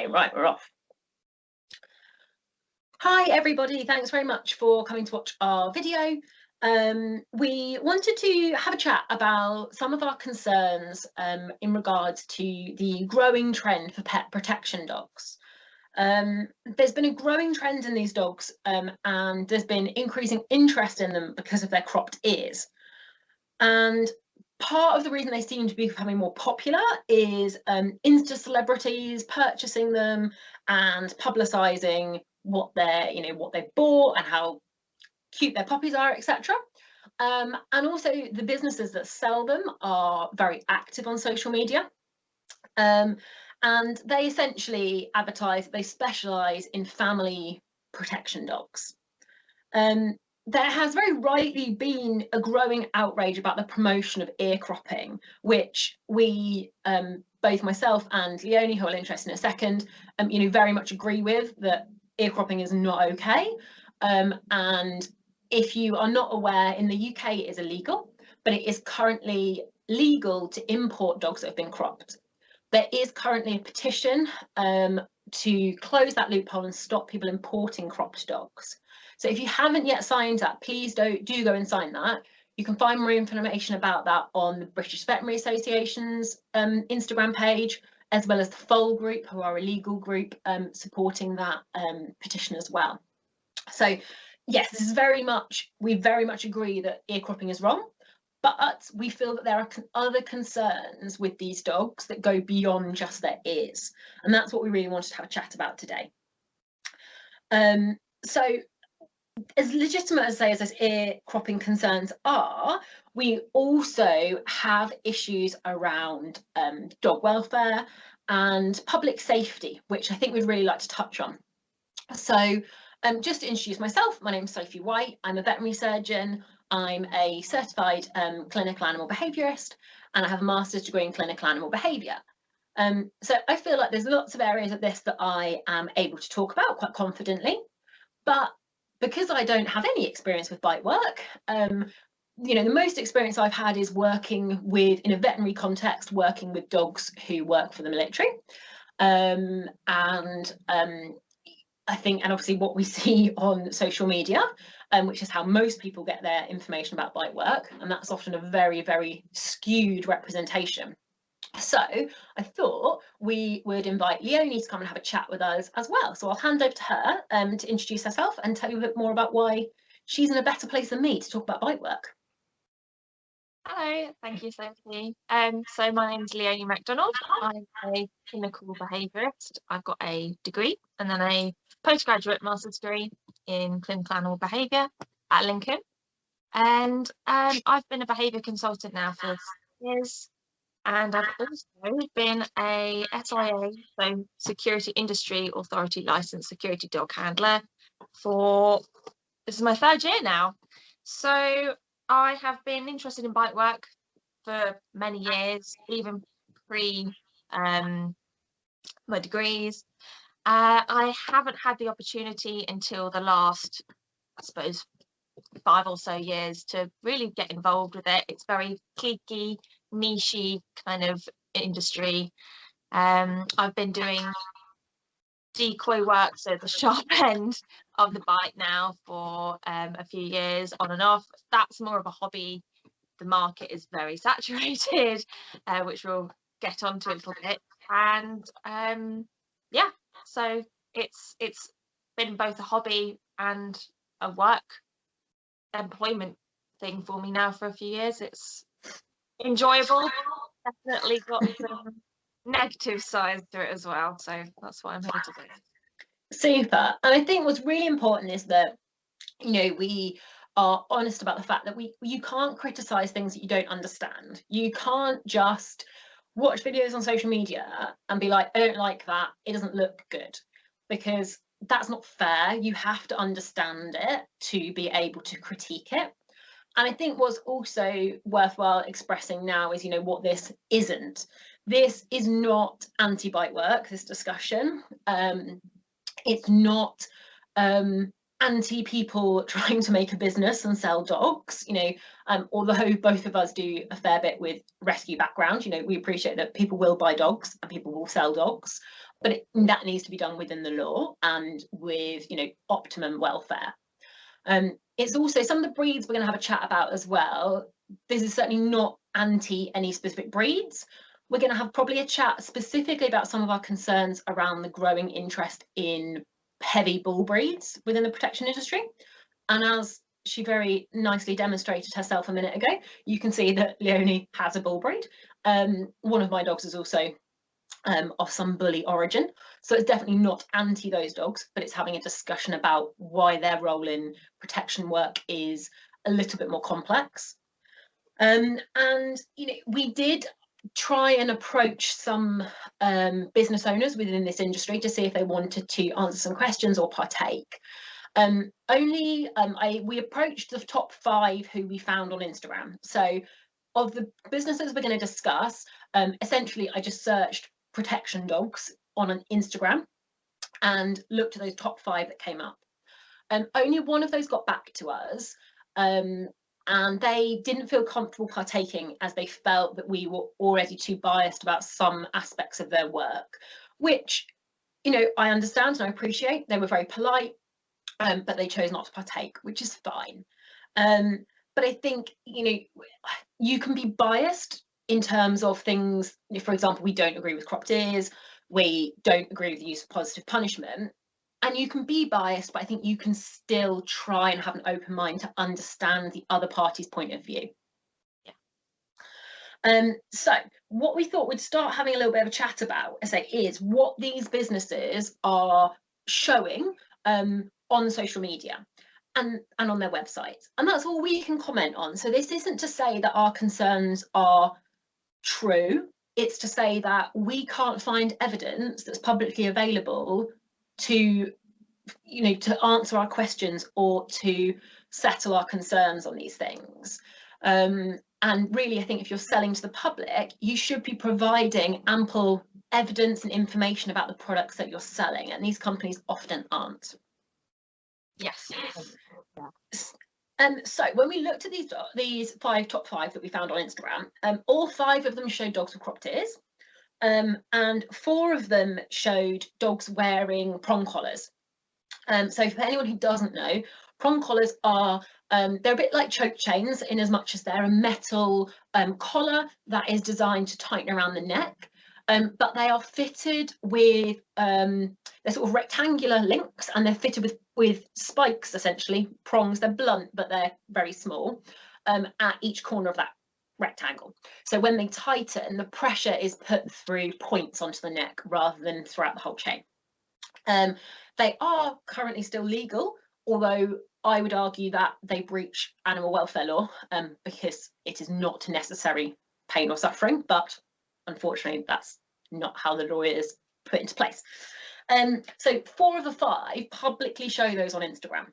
Okay, right, we're off. Hi everybody, thanks very much for coming to watch our video. We wanted to have a chat about some of our concerns in regards to the growing trend for pet protection dogs. There's been a growing trend in these dogs and there's been increasing interest in them because of their cropped ears. And part of the reason they seem to be becoming more popular is Insta celebrities purchasing them and publicising what they've bought and how cute their puppies are, etc. And also the businesses that sell them are very active on social media. And they essentially advertise, they specialise in family protection dogs. There has very rightly been a growing outrage about the promotion of ear cropping, which we, both myself and Leonie, who I'll introduce in a second, very much agree with, that ear cropping is not okay. And if you are not aware, in the UK it is illegal, but it is currently legal to import dogs that have been cropped. There is currently a petition to close that loophole and stop people importing cropped dogs. So if you haven't yet signed that, please do go and sign that. You can find more information about that on the British Veterinary Association's Instagram page, as well as the FOAL group, who are a legal group supporting that petition as well. So yes, this is we very much agree that ear cropping is wrong, but we feel that there are other concerns with these dogs that go beyond just their ears. And that's what we really wanted to have a chat about today. So as legitimate as those ear cropping concerns are, we also have issues around dog welfare and public safety, which I think we'd really like to touch on. So just to introduce myself, my name is Sophie White. I'm a veterinary surgeon. I'm a certified clinical animal behaviourist, and I have a master's degree in clinical animal behaviour. So I feel like there's lots of areas of this that I am able to talk about quite confidently, but because I don't have any experience with bite work, the most experience I've had is working with, in a veterinary context, working with dogs who work for the military. I think, and obviously what we see on social media, which is how most people get their information about bite work, and that's often a very, very skewed representation. So I thought we would invite Leonie to come and have a chat with us as well. So I'll hand over to her to introduce herself and tell you a bit more about why she's in a better place than me to talk about bite work. Hello, thank you, Sophie. So my name is Leonie Macdonald. I'm a clinical behaviourist. I've got a degree and then a postgraduate master's degree in clinical animal behaviour at Lincoln. And I've been a behaviour consultant now for years. And I've also been a SIA, so Security Industry Authority licensed security dog handler this is my 3rd year now. So I have been interested in bite work for many years, even pre my degrees. I haven't had the opportunity until the last, I suppose, 5 or so years to really get involved with it. It's very cliquey, nichey kind of industry. I've been doing decoy work, so the sharp end of the bite now, for a few years on and off. That's more of a hobby. The market is very saturated, which we'll get onto a little bit. And yeah, so it's been both a hobby and a work employment thing for me now for a few years. It's enjoyable, definitely got some negative sides to it as well, so that's what I'm here to do. Super. And I think what's really important is that we are honest about the fact that you can't criticize things that you don't understand. You can't just watch videos on social media and be like, I don't like that, it doesn't look good, because that's not fair. You have to understand it to be able to critique it. And I think what's also worthwhile expressing now is, what this isn't. This is not anti-bite work, this discussion. It's not anti-people trying to make a business and sell dogs, although both of us do a fair bit with rescue background. We appreciate that people will buy dogs and people will sell dogs. but that needs to be done within the law and with, you know, optimum welfare. It's also some of the breeds we're going to have a chat about as well. This is certainly not anti any specific breeds. We're going to have probably a chat specifically about some of our concerns around the growing interest in heavy bull breeds within the protection industry. And as she very nicely demonstrated herself a minute ago, you can see that Leonie has a bull breed. One of my dogs is also of some bully origin, so it's definitely not anti those dogs, but it's having a discussion about why their role in protection work is a little bit more complex. And you know, we did try and approach some business owners within this industry to see if they wanted to answer some questions or partake. We approached the top 5 who we found on Instagram. So of the businesses we're going to discuss, essentially I just searched protection dogs on an Instagram and looked at those top 5 that came up. Only one of those got back to us, and they didn't feel comfortable partaking as they felt that we were already too biased about some aspects of their work, which, you know, I understand and I appreciate. They were very polite, but they chose not to partake, which is fine. But I think, you know, you can be biased in terms of things. For example, we don't agree with cropped ears, we don't agree with the use of positive punishment, and you can be biased, but I think you can still try and have an open mind to understand the other party's point of view. Yeah. So what we thought we'd start having a little bit of a chat about, I say, is what these businesses are showing on social media and on their websites, and that's all we can comment on. So this isn't to say that our concerns are true, it's to say that we can't find evidence that's publicly available to, you know, to answer our questions or to settle our concerns on these things. And really, I think if you're selling to the public, you should be providing ample evidence and information about the products that you're selling, and these companies often aren't. Yes. So when we looked at these top 5 that we found on Instagram, all 5 of them showed dogs with cropped ears, and 4 of them showed dogs wearing prong collars. So for anyone who doesn't know, prong collars are they're a bit like choke chains in as much as they're a metal collar that is designed to tighten around the neck. But they are fitted with they're sort of rectangular links, and they're fitted with spikes, essentially prongs. They're blunt, but they're very small at each corner of that rectangle. So when they tighten, the pressure is put through points onto the neck rather than throughout the whole chain. They are currently still legal, although I would argue that they breach animal welfare law because it is not necessary pain or suffering, but unfortunately that's not how the law is put into place. So 4 of the 5 publicly show those on Instagram,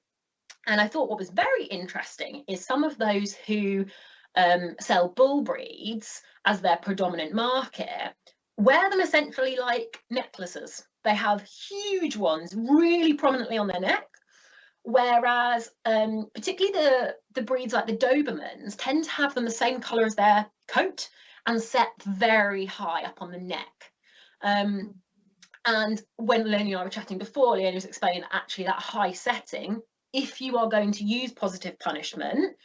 and I thought what was very interesting is some of those who sell bull breeds as their predominant market wear them essentially like necklaces. They have huge ones really prominently on their neck, whereas particularly the breeds like the Dobermans tend to have them the same colour as their coat and set very high up on the neck. And when Leonie and I were chatting before, Leonie was explaining that actually that high setting, if you are going to use positive punishment,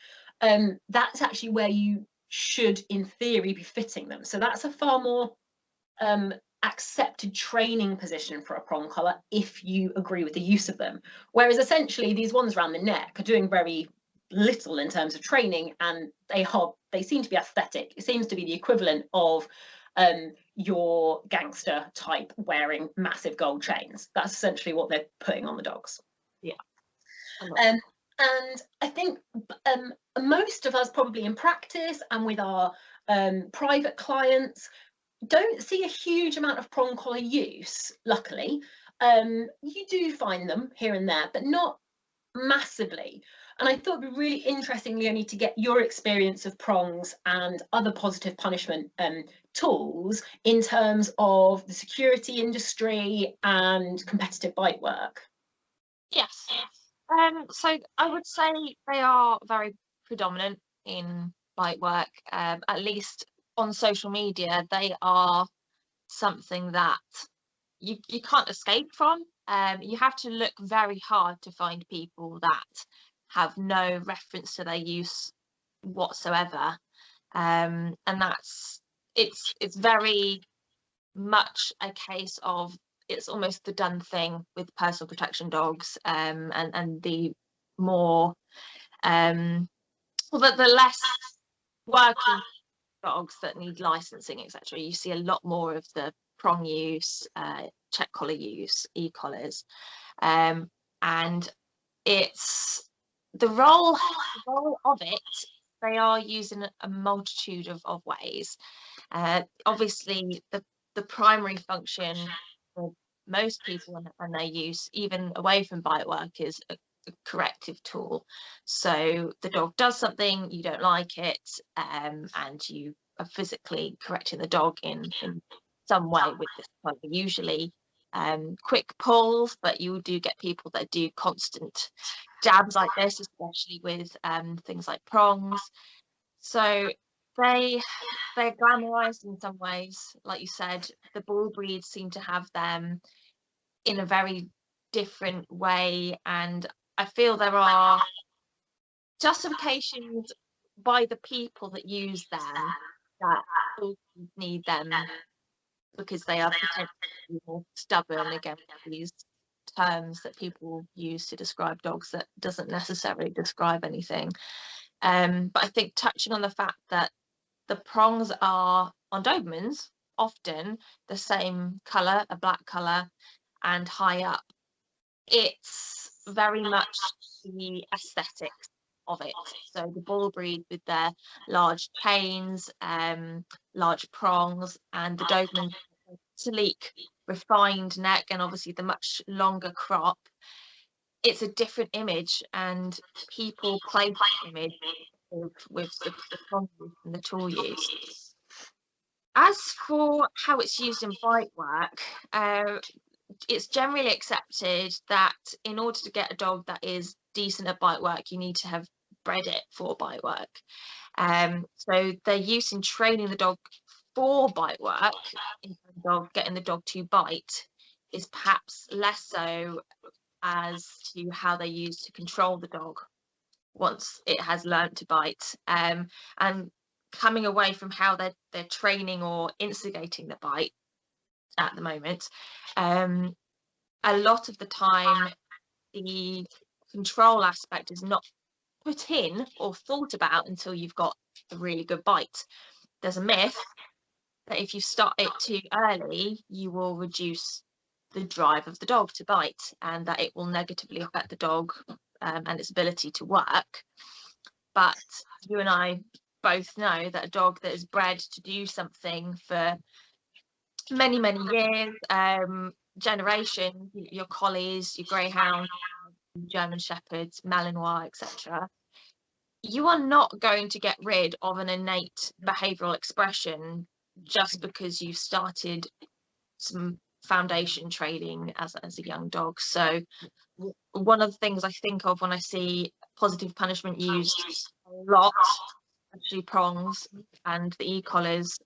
that's actually where you should in theory be fitting them. So that's a far more accepted training position for a prong collar if you agree with the use of them, whereas essentially these ones around the neck are doing very little in terms of training, and they seem to be aesthetic. It seems to be the equivalent of your gangster type wearing massive gold chains. That's essentially what they're putting on the dogs. Yeah. And I think most of us probably in practice and with our private clients don't see a huge amount of prong collar use, luckily. You do find them here and there, but not massively. And I thought it'd be really interesting, Leonie, to get your experience of prongs and other positive punishment tools in terms of the security industry and competitive bite work. Yes. So I would say they are very predominant in bite work, at least on social media. They are something that you can't escape from. You have to look very hard to find people that have no reference to their use whatsoever, and it's very much a case of, it's almost the done thing with personal protection dogs, and the more well, the less working dogs that need licensing, etc. You see a lot more of the prong use, check collar use, e-collars, and it's the role of it. They are using a multitude of ways. Obviously, the primary function for most people and their use, even away from bite work, is a corrective tool. So the dog does something, you don't like it, and you are physically correcting the dog in some way with this collar. Usually quick pulls, but you do get people that do constant jabs like this, especially with things like prongs. So they're glamorized in some ways. Like you said, the bull breeds seem to have them in a very different way, and I feel there are justifications by the people that use them that bull breeds need them because they are potentially more stubborn, against these terms that people use to describe dogs that doesn't necessarily describe anything. But I think touching on the fact that the prongs are, on Dobermans, often the same colour, a black colour, and high up, it's very much the aesthetics of it. So the bull breed with their large chains, large prongs, and the Doberman sleek, refined neck, and obviously the much longer crop. It's a different image, and people play that image with the prong use and the tool use. As for how it's used in bite work, it's generally accepted that in order to get a dog that is decent at bite work, you need to have bred it for bite work. So their use in training the dog for bite work, in terms of getting the dog to bite, is perhaps less so as to how they use to control the dog once it has learned to bite, and coming away from how they're training or instigating the bite at the moment. A lot of the time the control aspect is not put in or thought about until you've got a really good bite. There's a myth that if you start it too early, you will reduce the drive of the dog to bite, and that it will negatively affect the dog and its ability to work. But you and I both know that a dog that is bred to do something for many years, generations, your collies, your greyhounds, German shepherds, Malinois, etc., you are not going to get rid of an innate behavioural expression just because you've started some foundation training as a young dog. So one of the things I think of when I see positive punishment used a lot, especially prongs and the e-collars,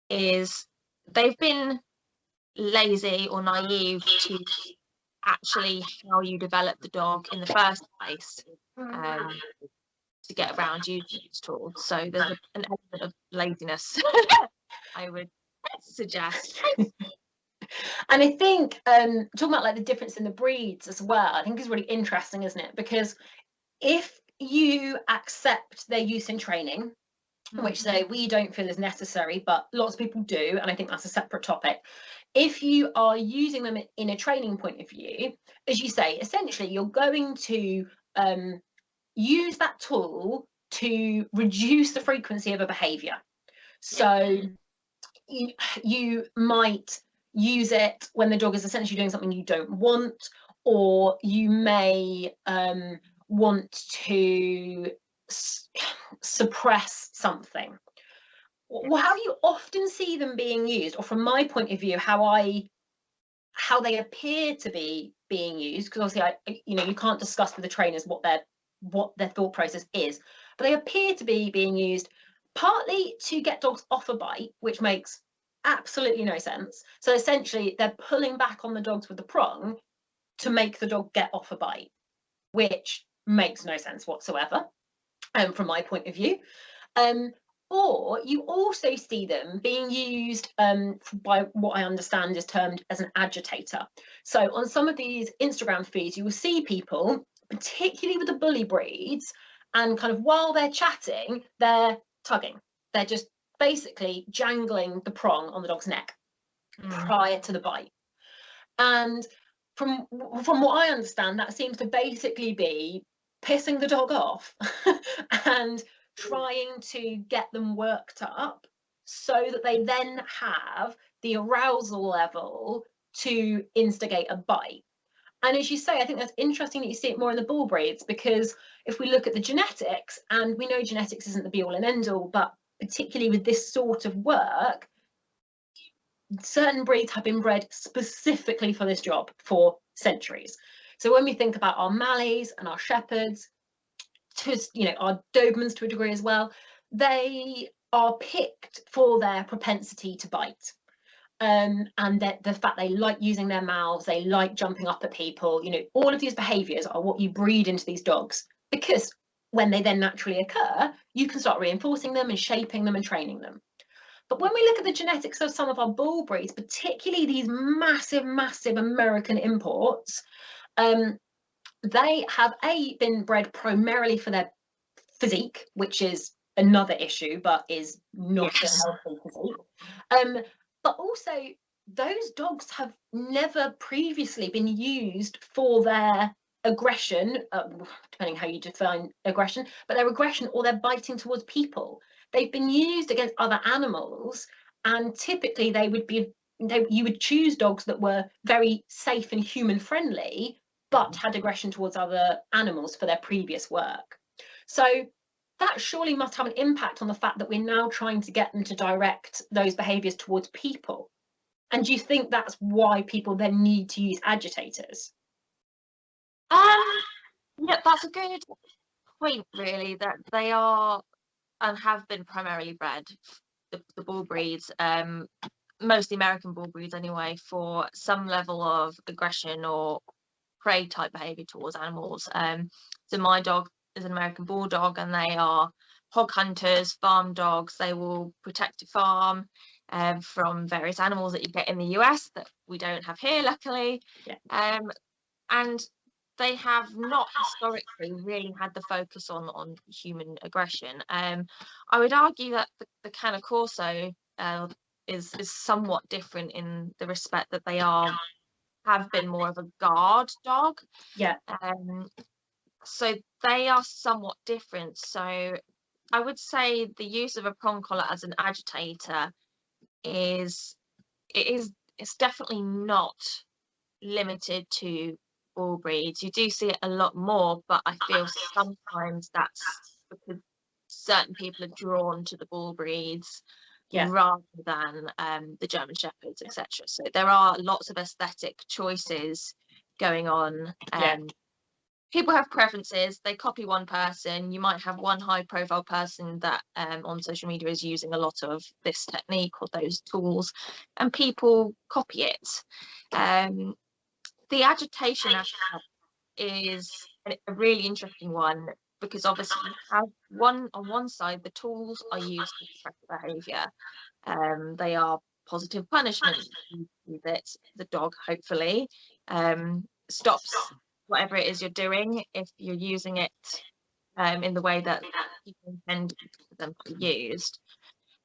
is they've been lazy or naive to actually how you develop the dog in the first place, to get around using these tools. So there's an element of laziness, I would suggest. And I think talking about like the difference in the breeds as well, I think is really interesting, isn't it? Because if you accept their use in training, which say we don't feel is necessary, but lots of people do, and I think that's a separate topic. If you are using them in a training point of view, as you say, essentially you're going to use that tool to reduce the frequency of a behaviour. So you might use it when the dog is essentially doing something you don't want, or you may want to suppress something. Well, how you often see them being used, or from my point of view, how they appear to be being used, because obviously you can't discuss with the trainers what their thought process is, but they appear to be being used partly to get dogs off a bite, which makes absolutely no sense. So essentially they're pulling back on the dogs with the prong to make the dog get off a bite, which makes no sense whatsoever, from my point of view. Or you also see them being used by what I understand is termed as an agitator. So on some of these Instagram feeds, you will see people, particularly with the bully breeds, and kind of while they're chatting, they're tugging. They're just basically jangling the prong on the dog's neck prior to the bite. And from what I understand, that seems to basically be pissing the dog off and trying to get them worked up so that they then have the arousal level to instigate a bite. And as you say, I think that's interesting that you see it more in the bull breeds, because if we look at the genetics, and we know genetics isn't the be all and end all, but particularly with this sort of work, certain breeds have been bred specifically for this job for centuries. So when we think about our Malays and our Shepherds, our Dobermans to a degree as well, they are picked for their propensity to bite. And that the fact they like using their mouths, they like jumping up at people, all of these behaviours are what you breed into these dogs, because when they then naturally occur, you can start reinforcing them and shaping them and training them. But when we look at the genetics of some of our bull breeds, particularly these massive, massive American imports, they have been bred primarily for their physique, which is another issue, but is not a healthy physique. But also, those dogs have never previously been used for their aggression, depending how you define aggression, but their aggression or their biting towards people. They've been used against other animals, and typically you would choose dogs that were very safe and human friendly, but had aggression towards other animals for their previous work. So that surely must have an impact on the fact that we're now trying to get them to direct those behaviours towards people. And do you think that's why people then need to use agitators? Yeah, that's a good point, really, that they are and have been primarily bred, the bull breeds, mostly American bull breeds anyway, for some level of aggression or prey type behavior towards animals. So my dog is an American bulldog, and they are hog hunters, farm dogs. They will protect a farm from various animals that you get in the US that we don't have here, luckily. Yeah. And they have not historically really had the focus on human aggression. I would argue that the Cane Corso is somewhat different in the respect that they have been more of a guard dog. Yeah. So they are somewhat different. So I would say the use of a prong collar as an agitator it's definitely not limited to bull breeds. You do see it a lot more, but I feel sometimes that's because certain people are drawn to the bull breeds rather than the German Shepherds, etc. So there are lots of aesthetic choices going on. People have preferences. They copy one person. You might have one high profile person that on social media is using a lot of this technique or those tools, and people copy it. The agitation aspect is a really interesting one, because obviously you have on one side, the tools are used to suppress behaviour. They are positive punishment that the dog hopefully stops whatever it is you're doing if you're using it in the way that you intend for them to be used.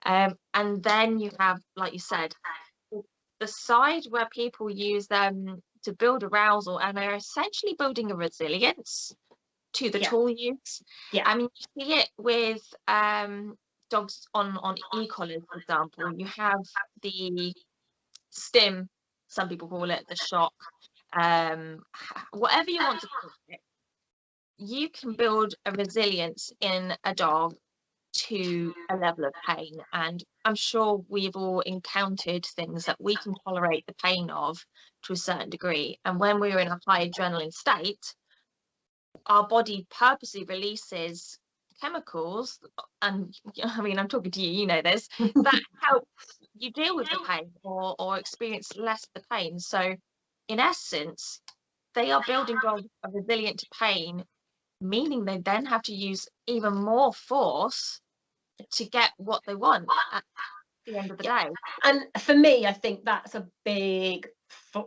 And then you have, like you said, the side where people use them to build arousal, and they're essentially building a resilience to the tool use. I mean, you see it with dogs on e-collars, for example. You have the stim, some people call it, the shock, whatever you want to call it. You can build a resilience in a dog to a level of pain, and I'm sure we've all encountered things that we can tolerate the pain of to a certain degree, and when we're in a high adrenaline state, our body purposely releases chemicals, and I mean, I'm talking to you, you know this, that help you deal with the pain or experience less of the pain. So in essence, they are building dogs are resilient to pain, meaning they then have to use even more force to get what they want at the end of the day. And for me, I think that's a big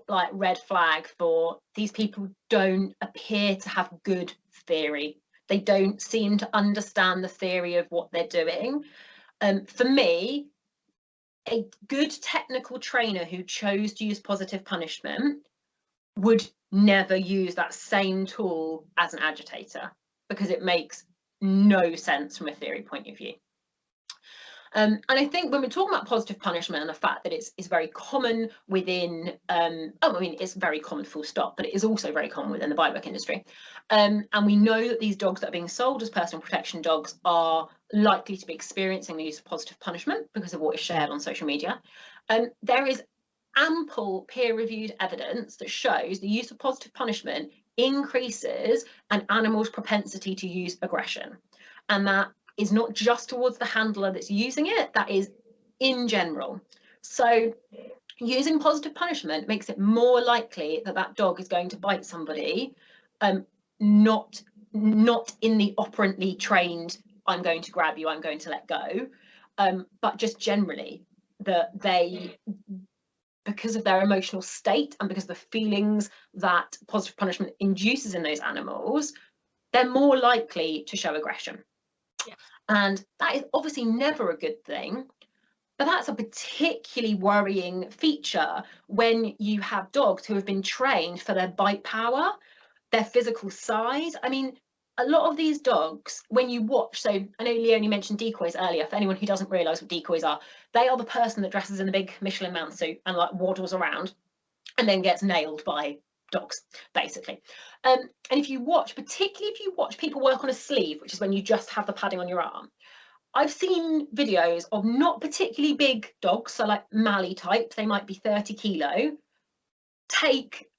like red flag for these people. Don't appear to have good theory. They don't seem to understand the theory of what they're doing. For me, a good technical trainer who chose to use positive punishment would never use that same tool as an agitator, because it makes no sense from a theory point of view. And I think when we're talking about positive punishment and the fact that it's very common within, I mean, it's very common full stop, but it is also very common within the bite industry. And we know that these dogs that are being sold as personal protection dogs are likely to be experiencing the use of positive punishment because of what is shared on social media. There is ample peer-reviewed evidence that shows the use of positive punishment increases an animal's propensity to use aggression. And that is not just towards the handler that's using it, that is in general. So using positive punishment makes it more likely that that dog is going to bite somebody, not in the operantly trained, I'm going to grab you, I'm going to let go, but just generally that they, because of their emotional state and because of the feelings that positive punishment induces in those animals, they're more likely to show aggression. Yeah. And that is obviously never a good thing, but that's a particularly worrying feature when you have dogs who have been trained for their bite power, their physical size. I mean, a lot of these dogs, when you watch, so I know Leonie mentioned decoys earlier. For anyone who doesn't realise what decoys are, they are the person that dresses in the big Michelin man suit and like waddles around and then gets nailed by dogs, basically. And if you watch, particularly if you watch people work on a sleeve, which is when you just have the padding on your arm, I've seen videos of not particularly big dogs, so like Mali type, they might be 30 kilo, take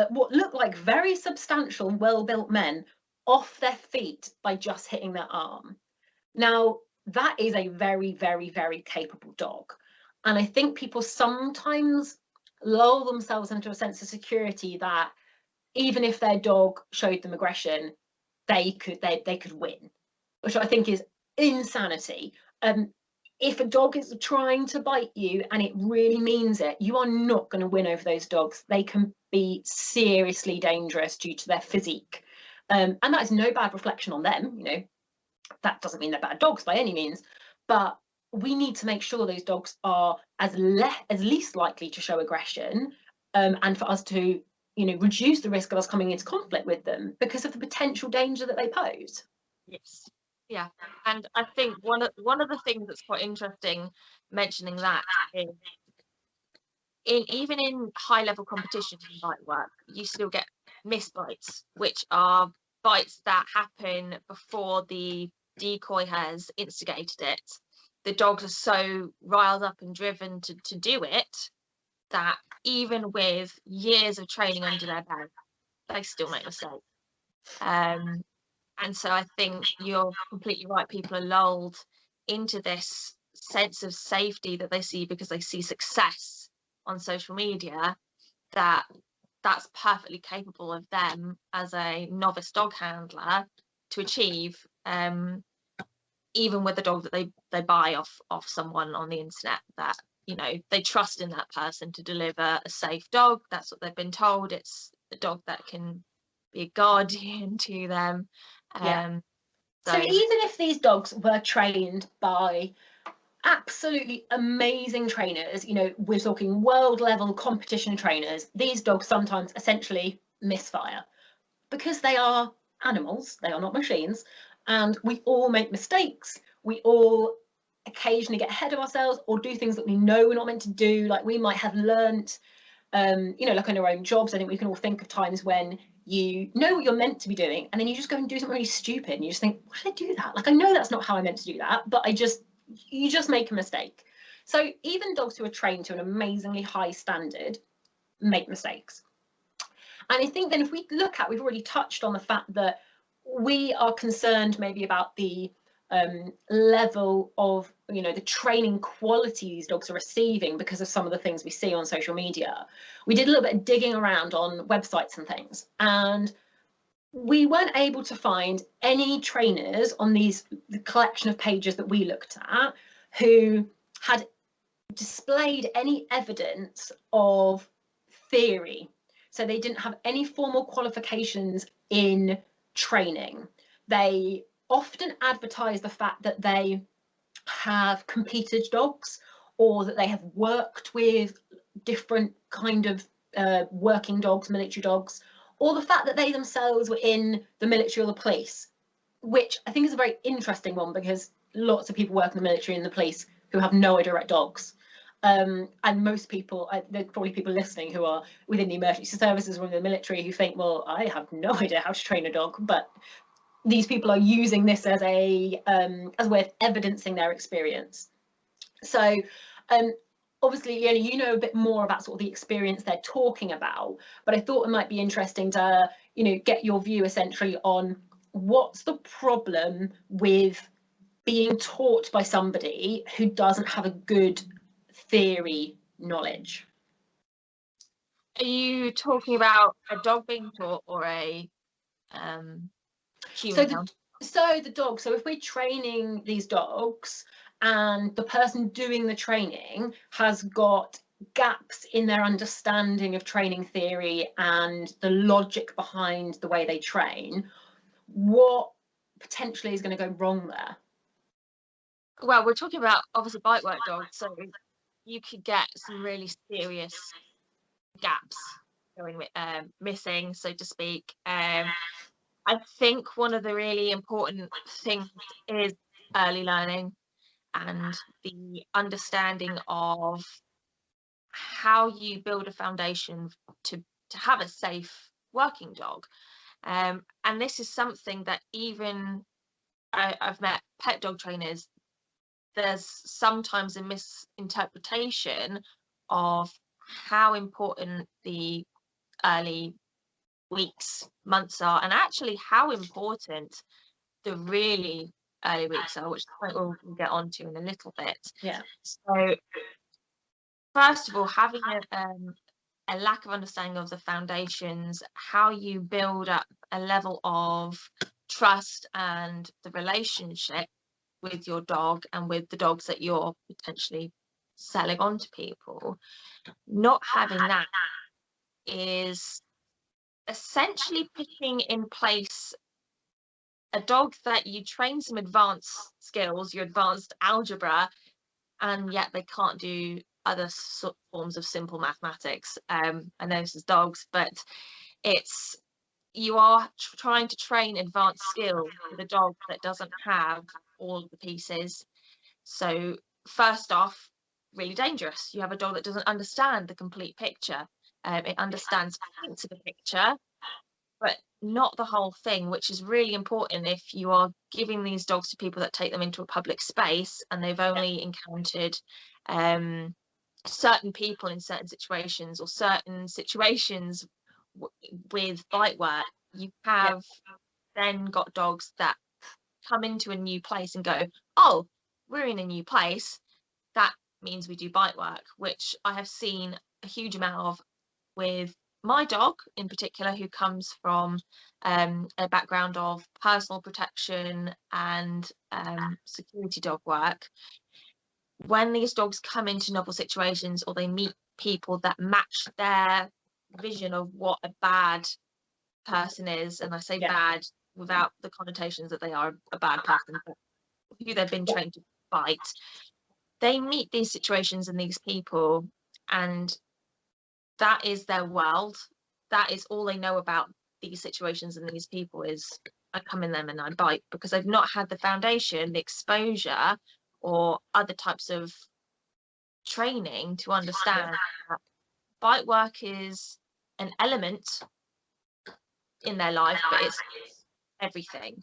what look like very substantial, well-built men off their feet by just hitting their arm. Now, that is a very, very, very capable dog. And I think people sometimes lull themselves into a sense of security that even if their dog showed them aggression, they could win, which I think is insanity. If a dog is trying to bite you and it really means it, you are not going to win over those dogs. They can be seriously dangerous due to their physique. And that is no bad reflection on them, you know, that doesn't mean they're bad dogs by any means, but we need to make sure those dogs are as least likely to show aggression, and for us to, you know, reduce the risk of us coming into conflict with them because of the potential danger that they pose. Yes. Yeah, and I think one of the things that's quite interesting mentioning that is even in high level competition in bite work, you still get missed bites, which are bites that happen before the decoy has instigated it. The dogs are so riled up and driven to do it that even with years of training under their belt, they still make mistakes. And so I think you're completely right. People are lulled into this sense of safety that they see because they see success on social media, that's perfectly capable of them as a novice dog handler to achieve, even with the dog that they buy off someone on the internet, that, you know, they trust in that person to deliver a safe dog. That's what they've been told. It's a dog that can be a guardian to them. Yeah. So even if these dogs were trained by absolutely amazing trainers, you know, we're talking world level competition trainers, these dogs sometimes essentially misfire because they are animals, they are not machines, and we all make mistakes. We all occasionally get ahead of ourselves or do things that we know we're not meant to do. Like we might have learnt, you know, like in our own jobs, I think we can all think of times when you know what you're meant to be doing and then you just go and do something really stupid and you just think, why did I do that? Like, I know that's not how I meant to do that, but you just make a mistake. So even dogs who are trained to an amazingly high standard make mistakes. And I think then if we look at, we've already touched on the fact that we are concerned maybe about the level of, you know, the training quality these dogs are receiving because of some of the things we see on social media, we did a little bit of digging around on websites and things, and we weren't able to find any trainers on the collection of pages that we looked at who had displayed any evidence of theory. So they didn't have any formal qualifications in training. They often advertise the fact that they have competed dogs, or that they have worked with different kind of working dogs, military dogs, or the fact that they themselves were in the military or the police, which I think is a very interesting one, because lots of people work in the military and the police who have no idea about dogs. And most people, there's probably people listening who are within the emergency services or in the military who think, well, I have no idea how to train a dog, but these people are using this as a way of evidencing their experience. So obviously, Leonie, you know a bit more about sort of the experience they're talking about, but I thought it might be interesting to, you know, get your view essentially on what's the problem with being taught by somebody who doesn't have a good theory knowledge. Are you talking about a dog being taught or a human? So the dog, so if we're training these dogs and the person doing the training has got gaps in their understanding of training theory and the logic behind the way they train, what potentially is going to go wrong there? Well, we're talking about obviously bite work dogs, so you could get some really serious gaps going missing, so to speak. I think one of the really important things is early learning and the understanding of how you build a foundation to have a safe working dog. And this is something that even I've met pet dog trainers, there's sometimes a misinterpretation of how important the early weeks, months are, and actually how important the really early weeks are, which we'll get onto in a little bit. Yeah. So first of all, having a lack of understanding of the foundations, how you build up a level of trust and the relationship with your dog and with the dogs that you're potentially selling on to people. Not having that is essentially putting in place a dog that you train some advanced skills, your advanced algebra, and yet they can't do other forms of simple mathematics. I know this is dogs, but it's, you are trying to train advanced skills with a dog that doesn't have all of the pieces. So first off, really dangerous. You have a dog that doesn't understand the complete picture. It understands points of the picture, but not the whole thing, which is really important if you are giving these dogs to people that take them into a public space and they've only encountered certain people in certain situations, or certain situations with bite work. You have then got dogs that come into a new place and go, oh, we're in a new place, that means we do bite work, which I have seen a huge amount of with my dog in particular, who comes from a background of personal protection and security dog work. When these dogs come into novel situations, or they meet people that match their vision of what a bad person is, and I say bad without the connotations that they are a bad person, but who they've been trained to bite, they meet these situations and these people, and that is their world. That is all they know about these situations and these people, is I come in them and I bite, because they've not had the foundation, the exposure, or other types of training to understand that bite work is an element in their life, but it's everything.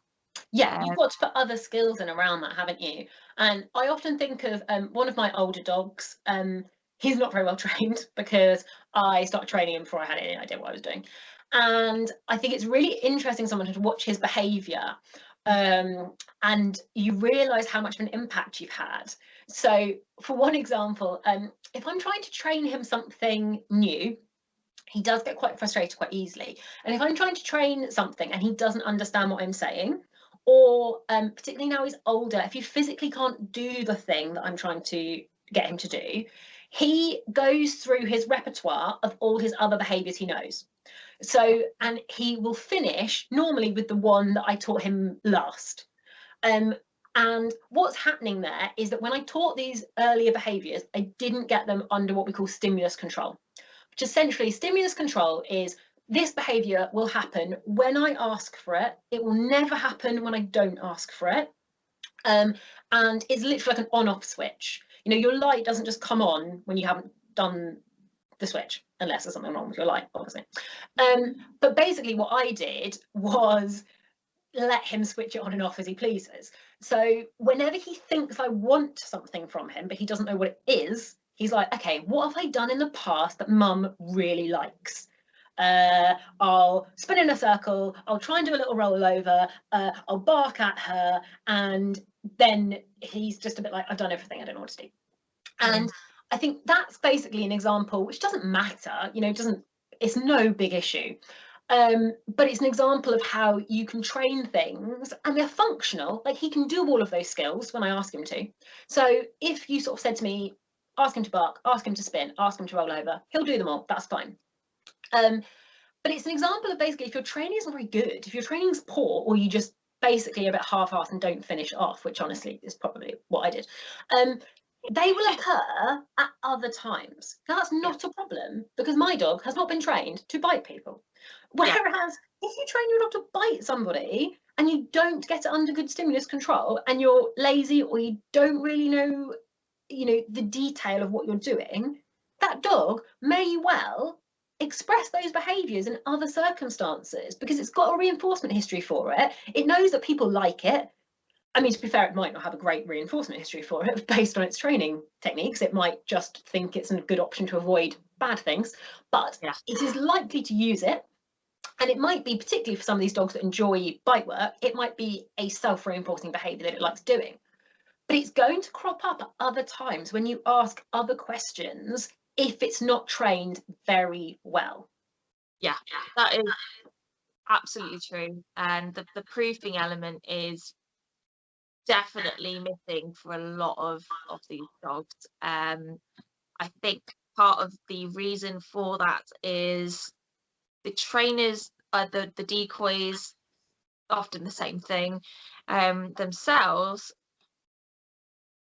Yeah, you've got to put other skills in around that, haven't you? And I often think of one of my older dogs. He's not very well trained, because I started training him before I had any idea what I was doing. And I think it's really interesting someone to watch his behaviour. and you realise how much of an impact you've had. So for one example, if I'm trying to train him something new, he does get quite frustrated quite easily. And if I'm trying to train something and he doesn't understand what I'm saying, or particularly now he's older, if he physically can't do the thing that I'm trying to get him to do, he goes through his repertoire of all his other behaviours he knows. So, and he will finish normally with the one that I taught him last. And what's happening there is that when I taught these earlier behaviours, I didn't get them under what we call stimulus control, which essentially stimulus control is this behaviour will happen when I ask for it. It will never happen when I don't ask for it. And it's literally like an on-off switch. You know, your light doesn't just come on when you haven't done the switch, unless there's something wrong with your light, obviously. But basically what I did was let him switch it on and off as he pleases. So whenever he thinks I want something from him, but he doesn't know what it is, he's like, okay, what have I done in the past that mum really likes? I'll spin in a circle, I'll try and do a little rollover, I'll bark at her, and then he's just a bit like, I've done everything, I don't know what to do. And I think that's basically an example which doesn't matter, you know, it's no big issue. But it's an example of how you can train things and they're functional. Like he can do all of those skills when I ask him to. So if you sort of said to me, ask him to bark, ask him to spin, ask him to roll over, he'll do them all, that's fine. But it's an example of basically if your training isn't very good, if your training's poor, or you just basically are a bit half-assed and don't finish off, which honestly is probably what I did, they will occur at other times. Now that's not a problem because my dog has not been trained to bite people. Whereas if you train your dog to bite somebody and you don't get it under good stimulus control and you're lazy or you don't really know, you know, the detail of what you're doing, that dog may well express those behaviours in other circumstances because it's got a reinforcement history for it. It knows that people like it. I mean, to be fair, it might not have a great reinforcement history for it based on its training techniques. It might just think it's a good option to avoid bad things, but it is likely to use it. And it might be, particularly for some of these dogs that enjoy bite work, it might be a self-reinforcing behaviour that it likes doing. But it's going to crop up at other times when you ask other questions if it's not trained very well. Yeah, that is absolutely true. And the proofing element is definitely missing for a lot of these dogs. I think part of the reason for that is the trainers, the decoys, often the same thing, themselves,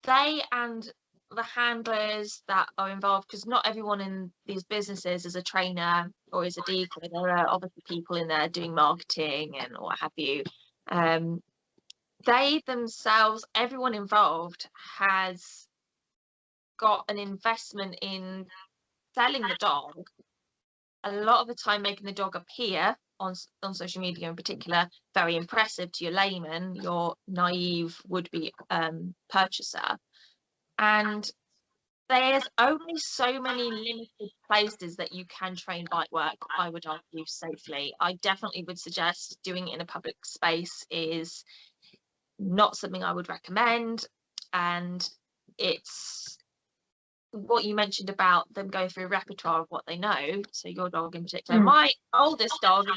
they and the handlers that are involved, because not everyone in these businesses is a trainer or is a decoy. There are obviously people in there doing marketing and what have you. They themselves, everyone involved has got an investment in selling the dog, a lot of the time making the dog appear on social media in particular very impressive to your layman, your naive would-be purchaser. And there's only so many limited places that you can train bite work, I would argue, safely. I definitely would suggest doing it in a public space is not something I would recommend. And it's what you mentioned about them going through a repertoire of what they know. So your dog in particular, my oldest dog is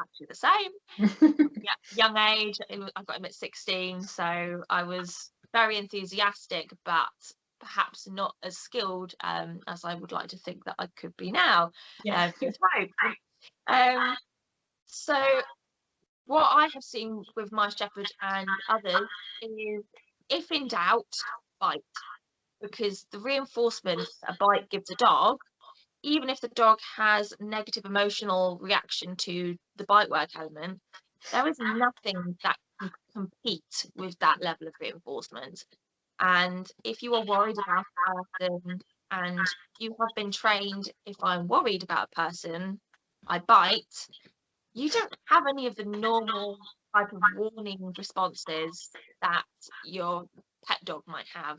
actually the same. Young age, I got him at 16, so I was very enthusiastic, but perhaps not as skilled as I would like to think that I could be now. So what I have seen with my shepherd and others is, if in doubt, bite. Because the reinforcement a bite gives a dog, even if the dog has negative emotional reaction to the bite work element, there is nothing that can compete with that level of reinforcement. And if you are worried about a person and you have been trained, if I'm worried about a person, I bite, you don't have any of the normal type of warning responses that your pet dog might have,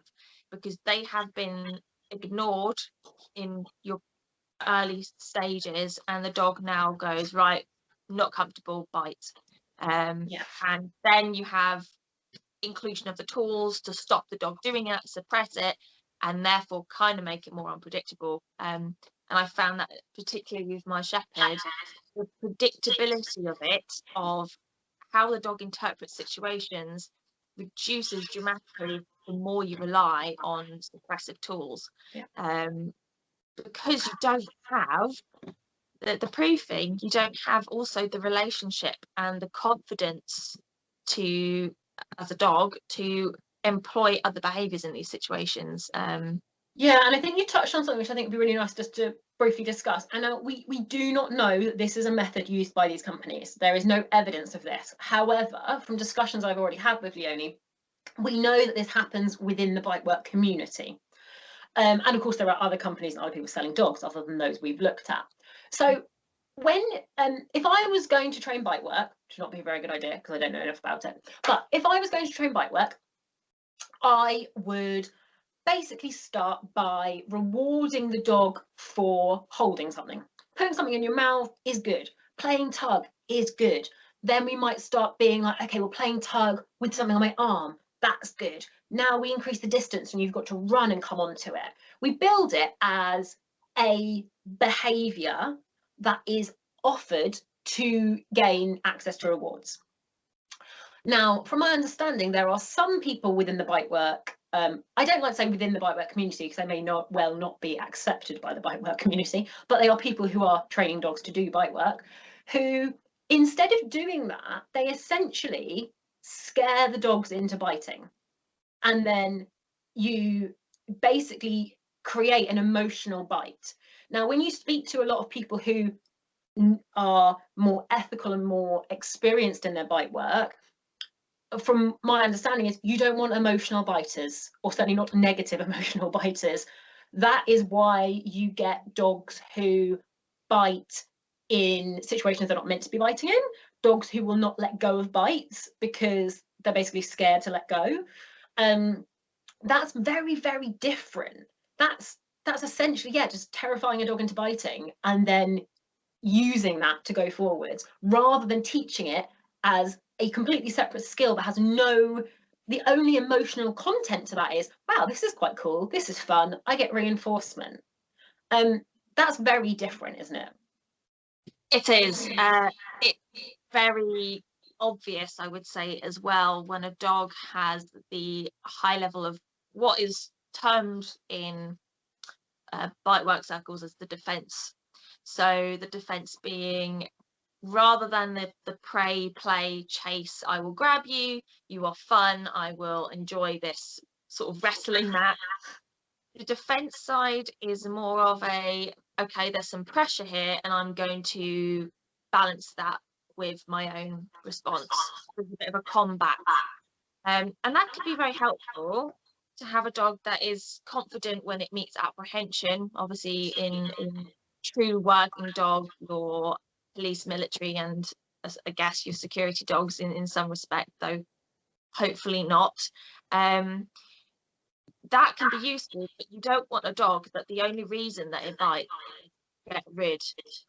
because they have been ignored in your early stages, and the dog now goes, right, not comfortable, bite. Yeah. And then you have inclusion of the tools to stop the dog doing it, suppress it, and therefore kind of make it more unpredictable. And I found that particularly with my shepherd, the predictability of it, of how the dog interprets situations, reduces dramatically the more you rely on suppressive tools. Yeah. Because you don't have the proofing, you don't have also the relationship and the confidence to, as a dog, to employ other behaviours in these situations. Yeah, and I think you touched on something which I think would be really nice just to briefly discuss. And we do not know that this is a method used by these companies. There is no evidence of this. However, from discussions I've already had with Leonie, we know that this happens within the bite work community. And of course, there are other companies and other people selling dogs other than those we've looked at. So when if I was going to train bite work, which would not be a very good idea because I don't know enough about it, but if I was going to train bite work, I would basically start by rewarding the dog for holding something. Putting something in your mouth is good. Playing tug is good. Then we might start being like, okay, well, playing tug with something on my arm, that's good. Now we increase the distance and you've got to run and come onto it. We build it as a behaviour that is offered to gain access to rewards. Now, from my understanding, there are some people within the bite work, I don't like to say within the bite work community because they may not be accepted by the bite work community, but they are people who are training dogs to do bite work, who instead of doing that, they essentially scare the dogs into biting. And then you basically create an emotional bite. Now, when you speak to a lot of people who are more ethical and more experienced in their bite work, from my understanding is you don't want emotional biters, or certainly not negative emotional biters. That is why you get dogs who bite in situations they're not meant to be biting in, dogs who will not let go of bites because they're basically scared to let go. That's very, very different. That's essentially, yeah, just terrifying a dog into biting and then using that to go forwards, rather than teaching it as a completely separate skill that has the only emotional content to that is, wow, this is quite cool, this is fun, I get reinforcement. That's very different, isn't it? It is. It's very obvious, I would say, as well, when a dog has the high level of what is termed in bite work circles as the defense. So the defense being, rather than the prey, play, chase, I will grab you, you are fun, I will enjoy this sort of wrestling match. The defense side is more of a, okay, there's some pressure here and I'm going to balance that with my own response. There's a bit of a combat. And that could be very helpful to have a dog that is confident when it meets apprehension. Obviously, in true working dog, your police, military, and I guess your security dogs in some respect, though hopefully not. That can be useful, but you don't want a dog that the only reason that it bites is to get rid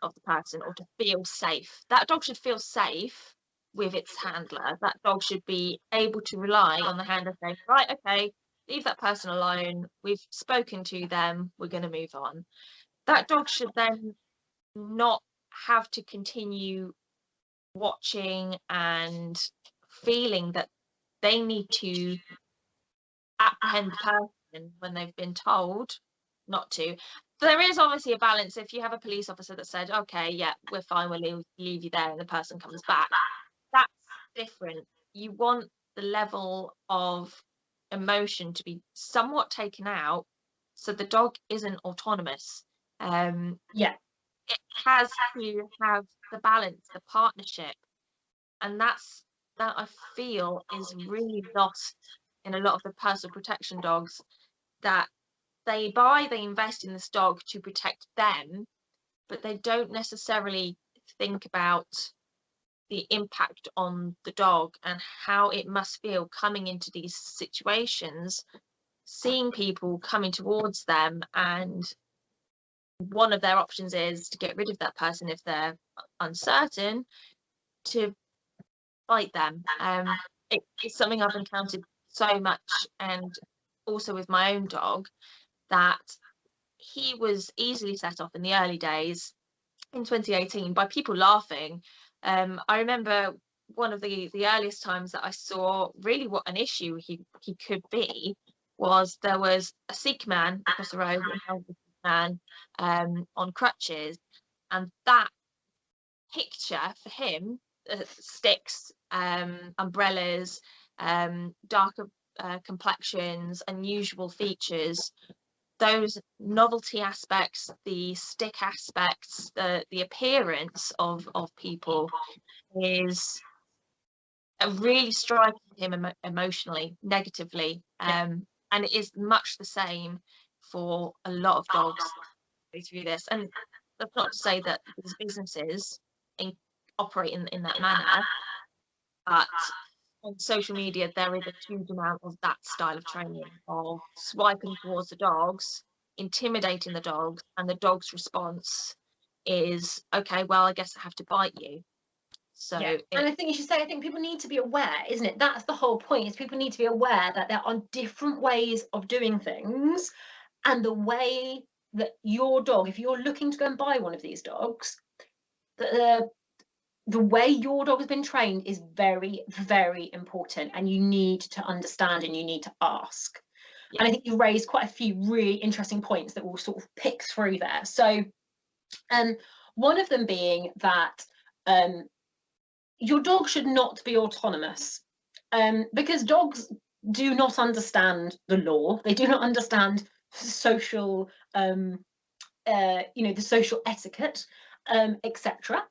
of the person or to feel safe. That dog should feel safe with its handler. That dog should be able to rely on the handler saying, right, okay, leave that person alone, we've spoken to them, we're going to move on. That dog should then not have to continue watching and feeling that they need to apprehend the person when they've been told not to. There is obviously a balance. If you have a police officer that said, okay, yeah, we're fine, we'll leave you there, and the person comes back, that's different. You want the level of emotion to be somewhat taken out so the dog isn't autonomous. Yeah, it has to have the balance, the partnership, and that I feel is really lost in a lot of the personal protection dogs, that they invest in this dog to protect them, but they don't necessarily think about the impact on the dog and how it must feel coming into these situations, seeing people coming towards them, and one of their options is to get rid of that person if they're uncertain, to bite them. It's something I've encountered so much, and also with my own dog, that he was easily set off in the early days in 2018 by people laughing. I remember one of the earliest times that I saw really what an issue he could be was there was a Sikh man across the road, an elderly man on crutches, and that picture for him, sticks, umbrellas, darker complexions, unusual features, those novelty aspects, the stick aspects, the appearance of people is really striking him emotionally, negatively. And it is much the same for a lot of dogs go through this. And that's not to say that these businesses operate in that manner, but on social media there is a huge amount of that style of training, of swiping towards the dogs, intimidating the dogs, and the dog's response is, okay, well, I guess I have to bite you. So and I think you should say, I think people need to be aware, isn't it? That's the whole point, is people need to be aware that there are different ways of doing things, and the way that your dog, if you're looking to go and buy one of these dogs, the way your dog has been trained is very, very important, and you need to understand and you need to ask. And I think you raised quite a few really interesting points that we'll sort of pick through there. So one of them being that your dog should not be autonomous, because dogs do not understand the law. They do not understand social, the social etiquette, etc.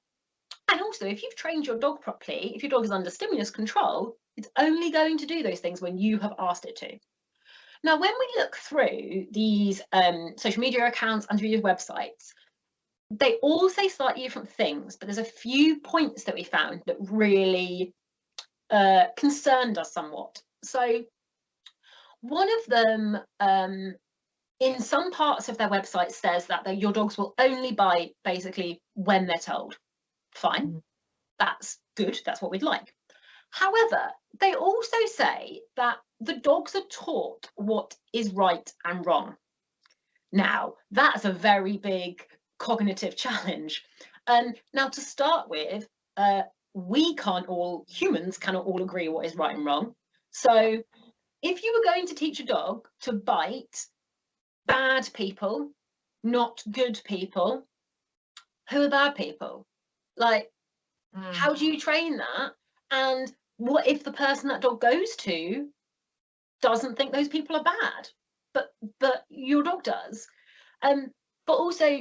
And also, if you've trained your dog properly, if your dog is under stimulus control, it's only going to do those things when you have asked it to. Now, when we look through these social media accounts and through these websites, they all say slightly different things, but there's a few points that we found that really concerned us somewhat. So one of them, in some parts of their website, says that your dogs will only bite basically when they're told. Fine, that's good, that's what we'd like. However, they also say that the dogs are taught what is right and wrong. Now, that's a very big cognitive challenge. Now, to start with, humans cannot all agree what is right and wrong. So if you were going to teach a dog to bite bad people, not good people, who are bad people? Like, how do you train that? And what if the person that dog goes to doesn't think those people are bad, but your dog does? But also,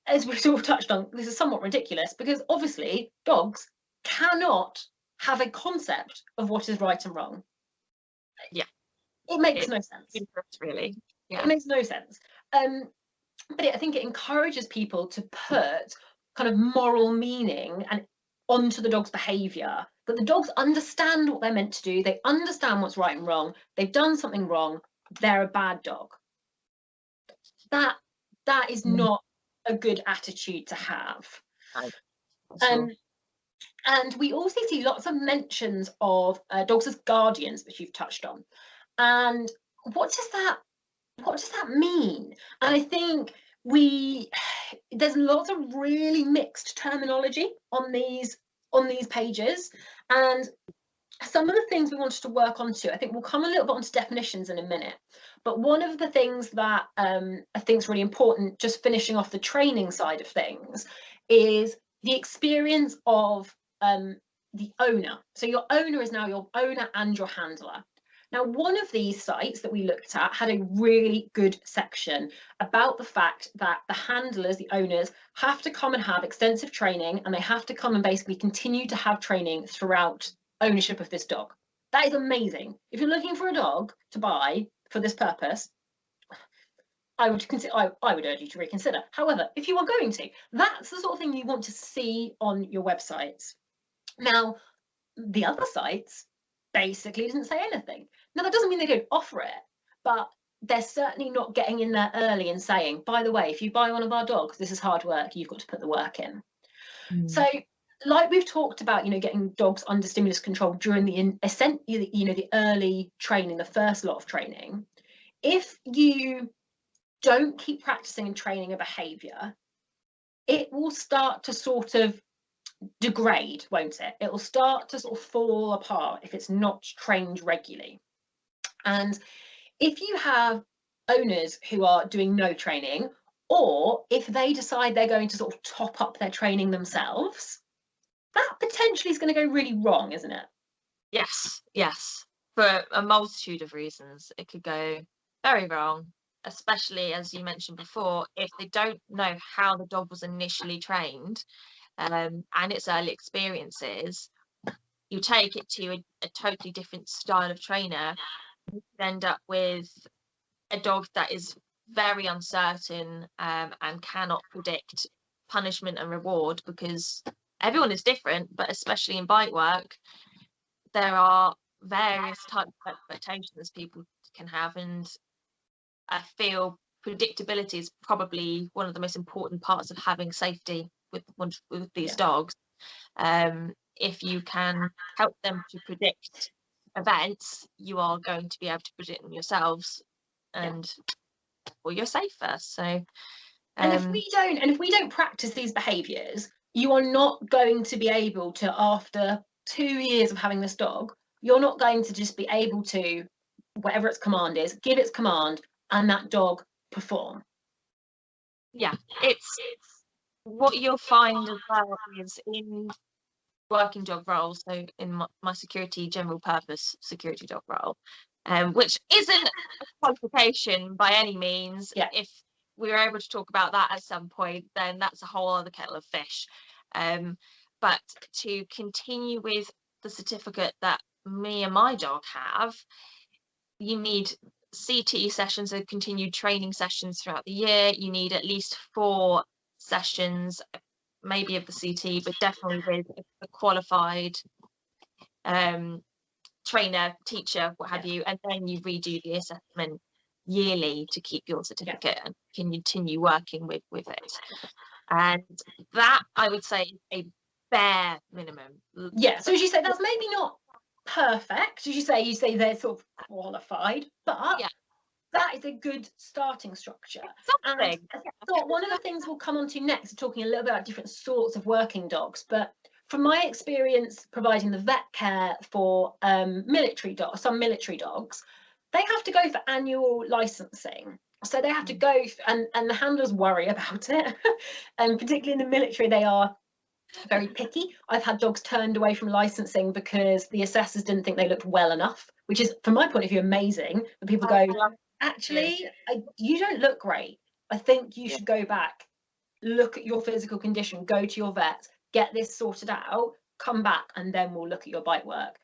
as we sort of touched on, this is somewhat ridiculous, because obviously dogs cannot have a concept of what is right and wrong. Yeah, it makes no sense. Really, yeah, it makes no sense. But I think it encourages people to put kind of moral meaning and onto the dog's behaviour, that the dogs understand what they're meant to do, they understand what's right and wrong, they've done something wrong, they're a bad dog. That is not a good attitude to have. And we also see lots of mentions of dogs as guardians, which you've touched on. And what does that mean? And I think there's lots of really mixed terminology on these pages, and some of the things we wanted to work onto, I think we'll come a little bit onto definitions in a minute, but one of the things that I think is really important, just finishing off the training side of things, is the experience of the owner. So your owner is now your owner and your handler. Now, one of these sites that we looked at had a really good section about the fact that the handlers, the owners, have to come and have extensive training, and they have to come and basically continue to have training throughout ownership of this dog. That is amazing. If you're looking for a dog to buy for this purpose, I would urge you to reconsider. However, if you are going to, that's the sort of thing you want to see on your websites. Now, the other sites basically didn't say anything. Now, that doesn't mean they don't offer it, but they're certainly not getting in there early and saying, by the way, if you buy one of our dogs, this is hard work, you've got to put the work in. So like we've talked about, getting dogs under stimulus control during the early training, the first lot of training. If you don't keep practicing and training a behaviour, it will start to sort of degrade, won't it? It will start to sort of fall apart if it's not trained regularly. And if you have owners who are doing no training, or if they decide they're going to sort of top up their training themselves, that potentially is going to go really wrong, isn't it? Yes, for a multitude of reasons it could go very wrong, especially as you mentioned before, if they don't know how the dog was initially trained, and its early experiences. You take it to a totally different style of trainer, you end up with a dog that is very uncertain, and cannot predict punishment and reward, because everyone is different, but especially in bite work there are various types of expectations people can have, and I feel predictability is probably one of the most important parts of having safety with these dogs. If you can help them to predict events, you are going to be able to predict them yourselves, and well, you're safer. So and if we don't practice these behaviors, you are not going to be able to, after 2 years of having this dog, you're not going to just be able to, whatever its command is, give its command and that dog perform. It's what you'll find as well is in working dog roles, so in my security general purpose security dog role, which isn't a qualification by any means. If we were able to talk about that at some point, then that's a whole other kettle of fish. But to continue with the certificate that me and my dog have, you need CT sessions, so continued training sessions throughout the year. You need at least 4 sessions, maybe of the CT, but definitely with a qualified trainer, teacher, what have you, and then you redo the assessment yearly to keep your certificate and continue working with it. And that, I would say, is a bare minimum. So as you say, that's maybe not perfect, as you say they're sort of qualified, but that is a good starting structure. And I thought one of the things we'll come on to next, talking a little bit about different sorts of working dogs, but from my experience providing the vet care for military dogs, some military dogs, they have to go for annual licensing. So they have to go, and the handlers worry about it. And particularly in the military, they are very picky. I've had dogs turned away from licensing because the assessors didn't think they looked well enough, which is, from my point of view, amazing. But people go, actually, you don't look great. I think you should go back, look at your physical condition, go to your vet, get this sorted out, come back, and then we'll look at your bite work.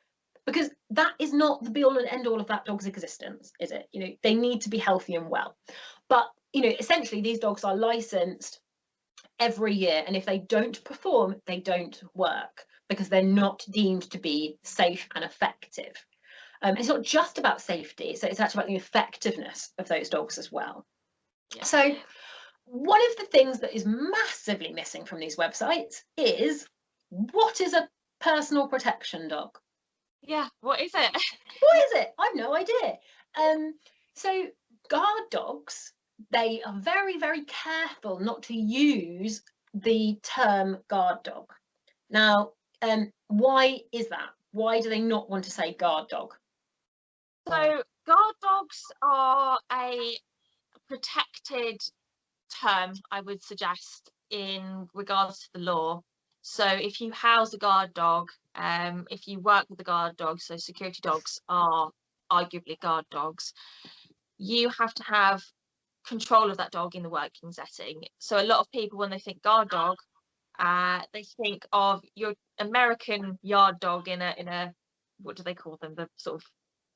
Because that is not the be all and end all of that dog's existence, is it? They need to be healthy and well. But, essentially these dogs are licensed every year, and if they don't perform, they don't work because they're not deemed to be safe and effective. It's not just about safety, so it's actually about the effectiveness of those dogs as well. So one of the things that is massively missing from these websites is, what is a personal protection dog? What is it? What is it? I've no idea. So guard dogs, they are very, very careful not to use the term guard dog. Now, why is that? Why do they not want to say guard dog? So guard dogs are a protected term, I would suggest, in regards to the law. So if you house a guard dog, if you work with a guard dog, so security dogs are arguably guard dogs, you have to have control of that dog in the working setting. So a lot of people, when they think guard dog, they think of your American yard dog in a what do they call them, the sort of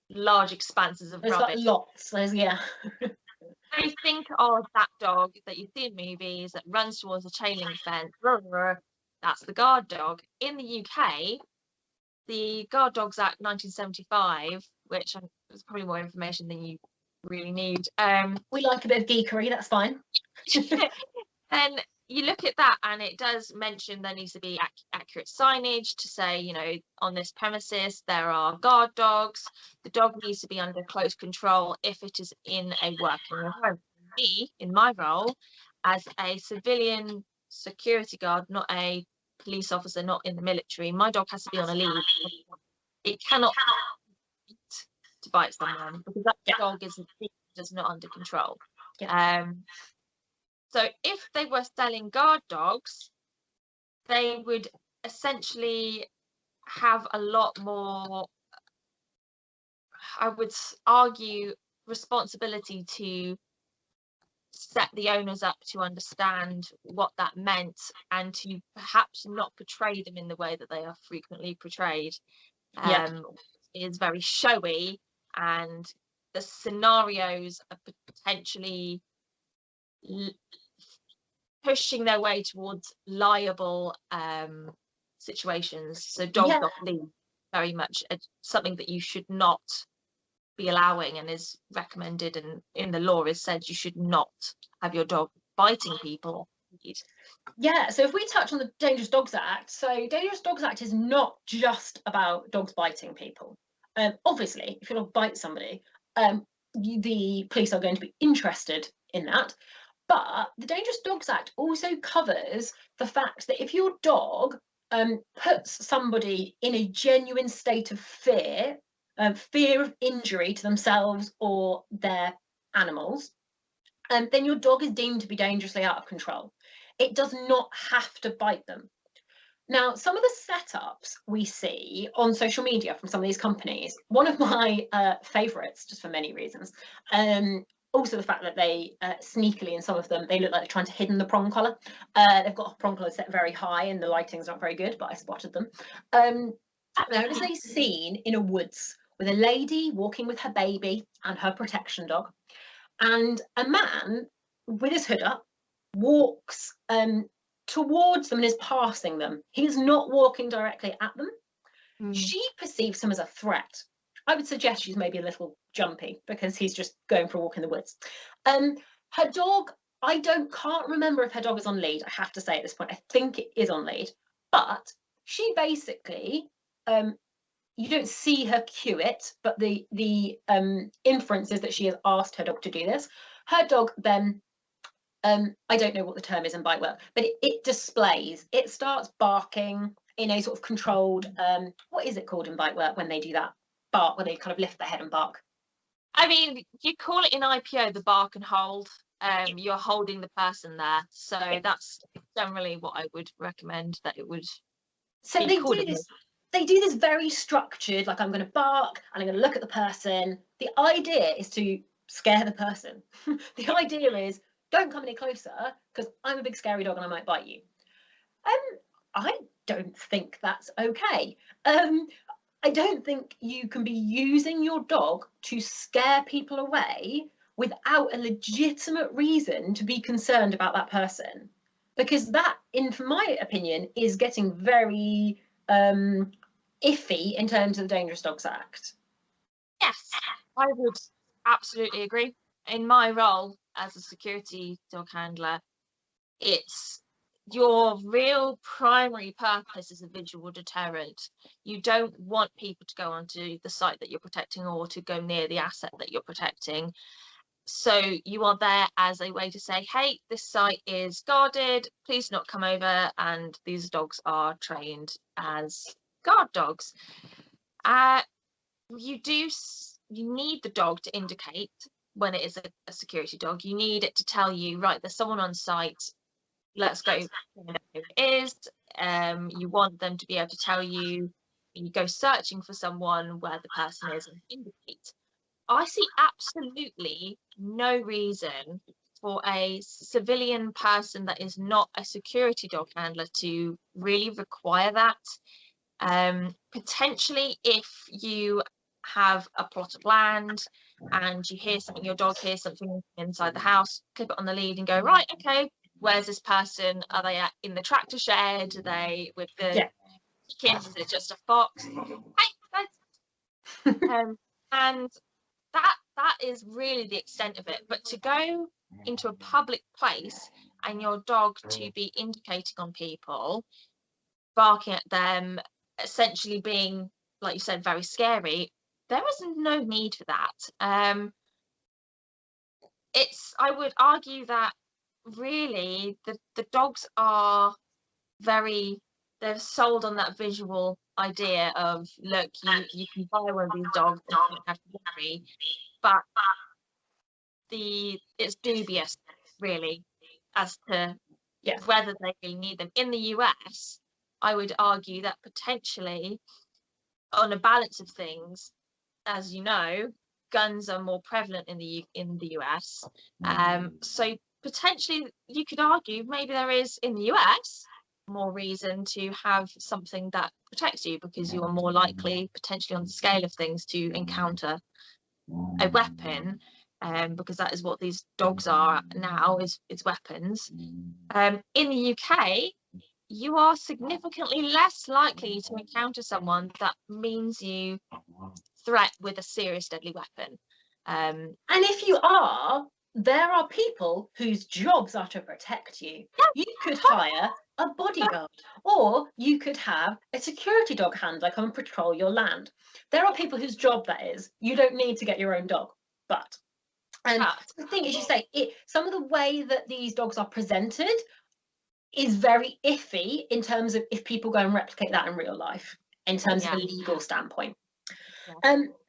large expanses of rubbish. Like lots, They think of that dog that you see in movies that runs towards a chain link fence. That's the guard dog. In the UK, the Guard Dogs Act 1975, which is probably more information than you really need. We like a bit of geekery, that's fine. And you look at that, and it does mention there needs to be accurate signage to say, you know, on this premises there are guard dogs. The dog needs to be under close control if it is in a working environment. Me, in my role as a civilian security guard, not a police officer, not in the military, my dog has to be on a lead. It cannot to bite someone because that dog is not under control. So if they were selling guard dogs, they would essentially have a lot more, I would argue, responsibility to set the owners up to understand what that meant and to perhaps not portray them in the way that they are frequently portrayed. Is very showy, and the scenarios are potentially pushing their way towards liable situations. So dogs off lead, very much something that you should not be allowing, and is recommended, and in the law is said you should not have your dog biting people. Yeah, so if we touch on the Dangerous Dogs Act, so Dangerous Dogs Act is not just about dogs biting people. Obviously, if your dog bites somebody, the police are going to be interested in that. But the Dangerous Dogs Act also covers the fact that if your dog puts somebody in a genuine state of fear of injury to themselves or their animals, then your dog is deemed to be dangerously out of control. It does not have to bite them. Now, some of the setups we see on social media from some of these companies, one of my favourites, just for many reasons, also the fact that they sneakily, in some of them, they look like they're trying to hidden the prong collar. They've got a prong collar set very high and the lighting's not very good, but I spotted them. There is a scene in a woods with a lady walking with her baby and her protection dog, and a man with his hood up walks towards them and is passing them. He's not walking directly at them. She perceives him as a threat. I would suggest she's maybe a little jumpy because he's just going for a walk in the woods. Her dog, I can't remember if her dog is on lead. I have to say at this point, I think it is on lead, but she basically, you don't see her cue it, but the inference is that she has asked her dog to do this. Her dog then, I don't know what the term is in bite work, but it displays, it starts barking in a sort of controlled, what is it called in bite work when they do that bark, where they kind of lift their head and bark? I mean, you call it in IPO the bark and hold. You're holding the person there, so that's generally what I would recommend that it would. So they do this. They do this very structured, like I'm going to bark and I'm going to look at the person. The idea is to scare the person. The idea is don't come any closer because I'm a big scary dog and I might bite you. I don't think that's okay. I don't think you can be using your dog to scare people away without a legitimate reason to be concerned about that person, because that, in my opinion, is getting very iffy in terms of the Dangerous Dogs Act. Yes, I would absolutely agree. In my role as a security dog handler, it's your real primary purpose is a visual deterrent. You don't want people to go onto the site that you're protecting or to go near the asset that you're protecting. So you are there as a way to say, hey, this site is guarded, please not come over, and these dogs are trained as guard dogs. You need the dog to indicate when it is a security dog. You need it to tell you, right, there's someone on site, let's go who it is. You want them to be able to tell you when you go searching for someone where the person is and indicate. I see absolutely no reason for a civilian person that is not a security dog handler to really require that. Potentially, if you have a plot of land and you hear something, your dog hears something inside the house, clip it on the lead and go, right, okay, where's this person? Are they in the tractor shed? Are they with the chickens? Is it just a fox? Hey, guys. And that is really the extent of it. But to go into a public place and your dog to be indicating on people, barking at them, essentially being, like you said, very scary, there is no need for that. I would argue that really the dogs are they're sold on that visual idea of, look, you can buy one of these dogs and you don't have to worry, but it's dubious really as to whether they really need them. In the US, I would argue that potentially, on a balance of things, as you know, guns are more prevalent in the US. So potentially you could argue maybe there is in the US more reason to have something that protects you, because you are more likely, potentially on the scale of things, to encounter a weapon, because that is what these dogs are now, is weapons. In the UK, you are significantly less likely to encounter someone that means you threat with a serious deadly weapon. And if you are, there are people whose jobs are to protect you. You could hire a bodyguard, or you could have a security dog handler come and patrol your land. There are people whose job that is. You don't need to get your own dog. But the thing is, you say, some of the way that these dogs are presented is very iffy in terms of if people go and replicate that in real life, in terms of a legal standpoint.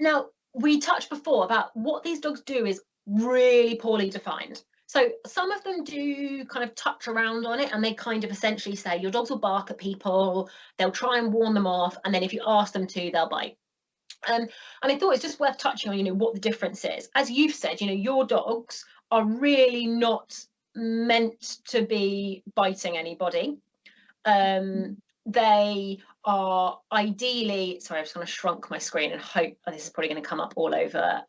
Now, we touched before about what these dogs do is really poorly defined. So some of them do kind of touch around on it, and they kind of essentially say your dogs will bark at people, they'll try and warn them off, and then if you ask them to, they'll bite. And I thought it's just worth touching on, what the difference is. As you've said, your dogs are really not meant to be biting anybody. They are ideally, sorry, I'm just going to shrunk my screen and hope this is probably going to come up all over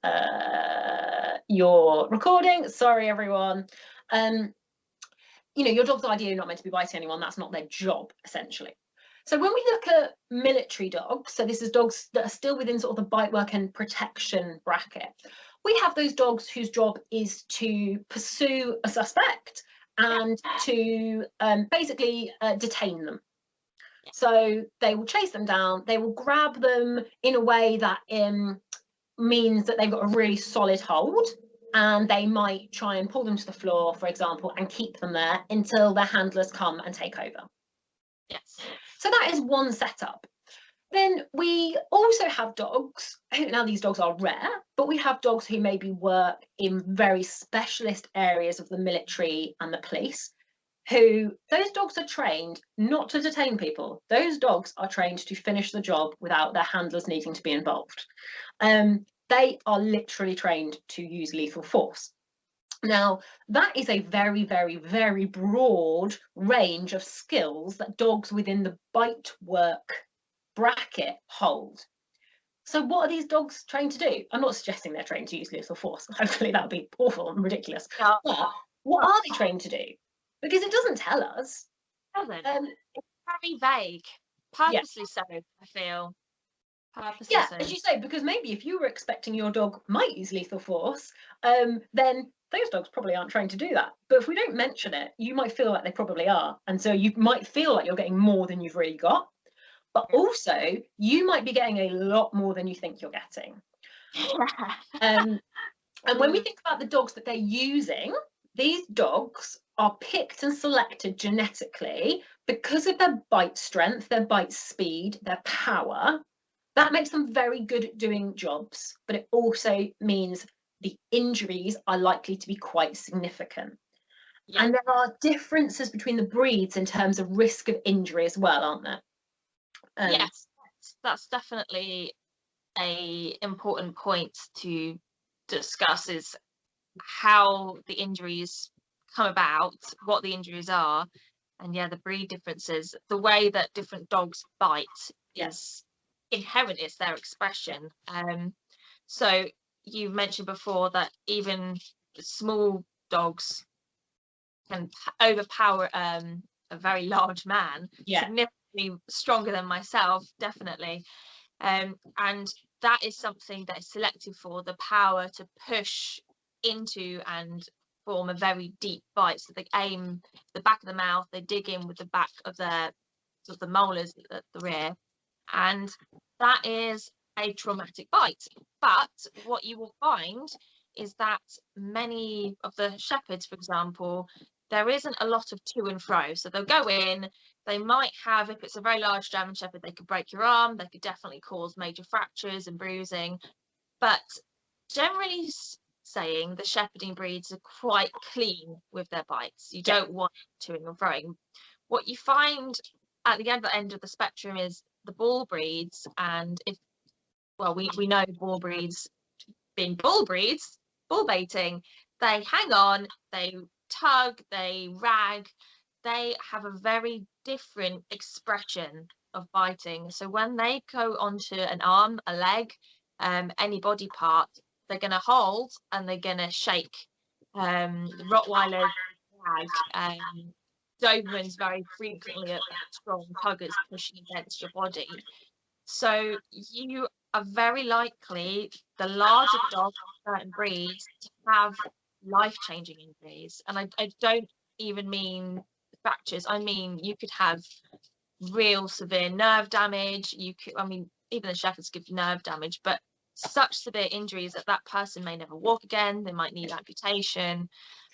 your recording. Sorry, everyone. Your dogs are ideally not meant to be biting anyone. That's not their job, essentially. So when we look at military dogs, so this is dogs that are still within sort of the bite work and protection bracket, we have those dogs whose job is to pursue a suspect and to basically detain them. So they will chase them down, they will grab them in a way that means that they've got a really solid hold, and they might try and pull them to the floor, for example, and keep them there until their handlers come and take over. Yes. So that is one setup. Then we also have dogs, now these dogs are rare, but we have dogs who maybe work in very specialist areas of the military and the police, who those dogs are trained not to detain people. Those dogs are trained to finish the job without their handlers needing to be involved. They are literally trained to use lethal force. Now, that is a very, very, very broad range of skills that dogs within the bite work bracket hold. So what are these dogs trained to do? I'm not suggesting they're trained to use lethal force. Hopefully that would be awful and ridiculous. No. But what are they trained to do? Because it doesn't tell us. It's very vague. Purposely so, I feel. Purposely so. As you say, because maybe if you were expecting your dog might use lethal force, then those dogs probably aren't trained to do that. But if we don't mention it, you might feel like they probably are. And so you might feel like you're getting more than you've really got. But also, you might be getting a lot more than you think you're getting. And when we think about the dogs that they're using, these dogs are picked and selected genetically because of their bite strength, their bite speed, their power. That makes them very good at doing jobs, but it also means the injuries are likely to be quite significant. Yeah. And there are differences between the breeds in terms of risk of injury as well, aren't there? Yes, that's definitely an important point to discuss, is how the injuries come about, what the injuries are, and the breed differences. The way that different dogs bite is inherent, it's their expression. So you mentioned before that even small dogs can overpower a very large man, significantly stronger than myself, definitely. And that is something that is selected for the power to push into and form a very deep bite. So they aim the back of the mouth, they dig in with the back of their sort of the molars at the rear, and that is a traumatic bite. But what you will find is that many of the shepherds, for example, there isn't a lot of to and fro. So they'll go in, they might have, if it's a very large German Shepherd, they could break your arm, they could definitely cause major fractures and bruising. But generally saying, the shepherding breeds are quite clean with their bites. You don't want toing and froing. What you find at the end of the spectrum is the bull breeds, and we know bull breeds, being bull breeds, bull baiting, they hang on, they tug, they rag, they have a very different expression of biting. So when they go onto an arm, a leg, any body part, they're going to hold and they're going to shake. Rottweilers rag. Dobermans very frequently are strong tuggers pushing against your body. So you are very likely, the larger dogs of certain breeds, to have life-changing injuries. And I don't even mean fractures. I mean, you could have real severe nerve damage. You could, I mean, even the shepherds give nerve damage, but such severe injuries that that person may never walk again. They might need amputation.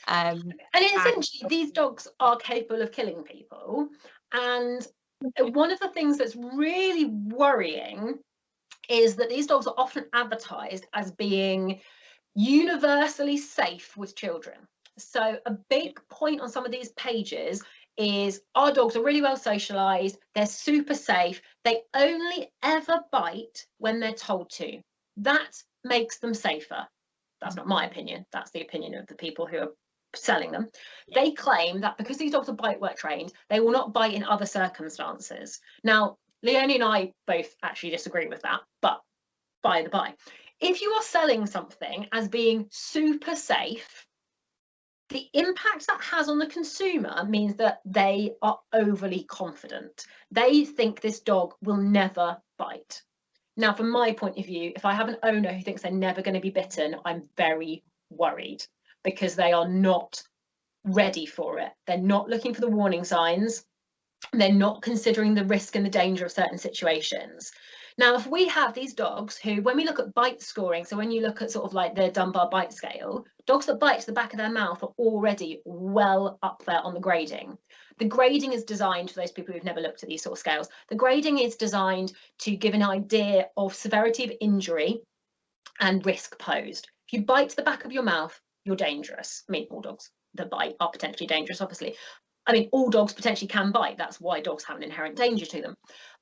And essentially, these dogs are capable of killing people. And one of the things that's really worrying is that these dogs are often advertised as being universally safe with children. So a big point on some of these pages is our dogs are really well socialized, they're super safe, they only ever bite when they're told to. That makes them safer. That's not my opinion, that's the opinion of the people who are selling them. They claim that because these dogs are bite work trained, they will not bite in other circumstances. Now, Leonie and I both actually disagree with that, but by the by, if you are selling something as being super safe, the impact that has on the consumer means that they are overly confident. They think this dog will never bite. Now, from my point of view, if I have an owner who thinks they're never going to be bitten, I'm very worried because they are not ready for it. They're not looking for the warning signs. They're not considering the risk and the danger of certain situations. Now, if we have these dogs who, when we look at bite scoring, so when you look at sort of like the Dunbar bite scale, dogs that bite to the back of their mouth are already well up there on the grading. The grading is designed, for those people who've never looked at these sort of scales, the grading is designed to give an idea of severity of injury and risk posed. If you bite to the back of your mouth, you're dangerous. I mean, all dogs that bite are potentially dangerous, obviously. I mean, all dogs potentially can bite. That's why dogs have an inherent danger to them.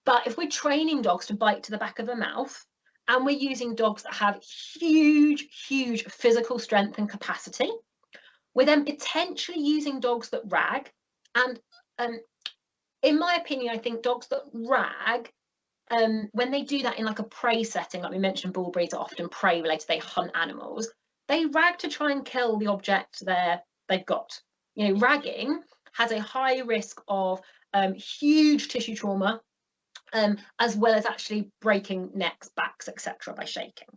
But if we're training dogs to bite to the back of the mouth, and we're using dogs that have huge, huge physical strength and capacity, we're then potentially using dogs that rag. And in my opinion, I think dogs that rag, when they do that in like a prey setting, like we mentioned, bull breeds are often prey related, they hunt animals, they rag to try and kill the object they've got. You know, ragging has a high risk of huge tissue trauma, as well as actually breaking necks, backs, etc. by shaking.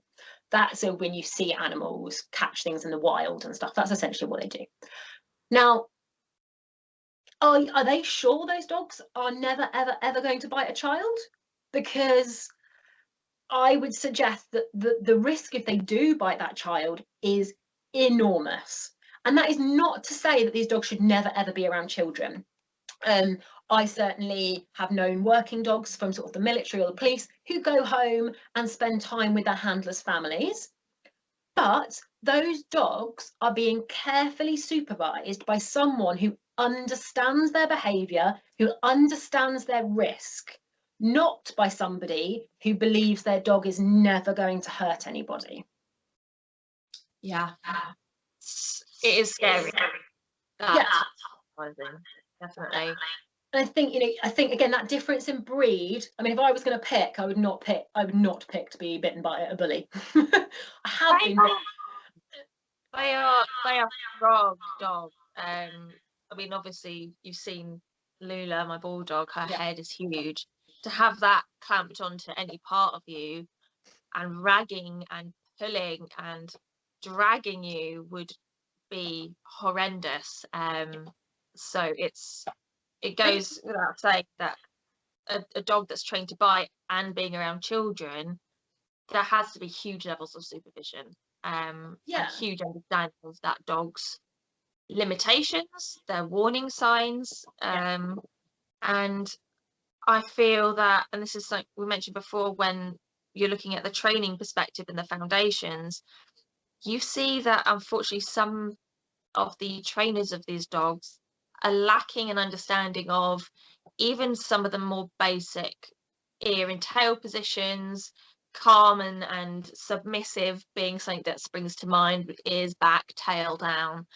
That's so when you see animals catch things in the wild and stuff, that's essentially what they do. Now, are they sure those dogs are never, ever, ever going to bite a child? Because I would suggest that the risk if they do bite that child is enormous. And that is not to say that these dogs should never, ever be around children. I certainly have known working dogs from sort of the military or the police who go home and spend time with their handlers' families. But those dogs are being carefully supervised by someone who understands their behaviour, who understands their risk, not by somebody who believes their dog is never going to hurt anybody. Yeah, it is scary. Yeah, definitely. And I think, you know, again that difference in breed. I mean, if I was going to pick, I would not pick to be bitten by a bully. I have been bitten. They are strong dogs. I mean, obviously you've seen Lula, my bulldog. Her head is huge. To have that clamped onto any part of you and ragging and pulling and dragging you would be horrendous. So it goes without saying that a dog that's trained to bite and being around children, there has to be huge levels of supervision, and huge understanding of that dog's limitations, their warning signs, and I feel that, and this is something we mentioned before, when you're looking at the training perspective and the foundations, you see that unfortunately some of the trainers of these dogs are lacking an understanding of even some of the more basic ear and tail positions, calm and submissive being something that springs to mind, with ears back, tail down.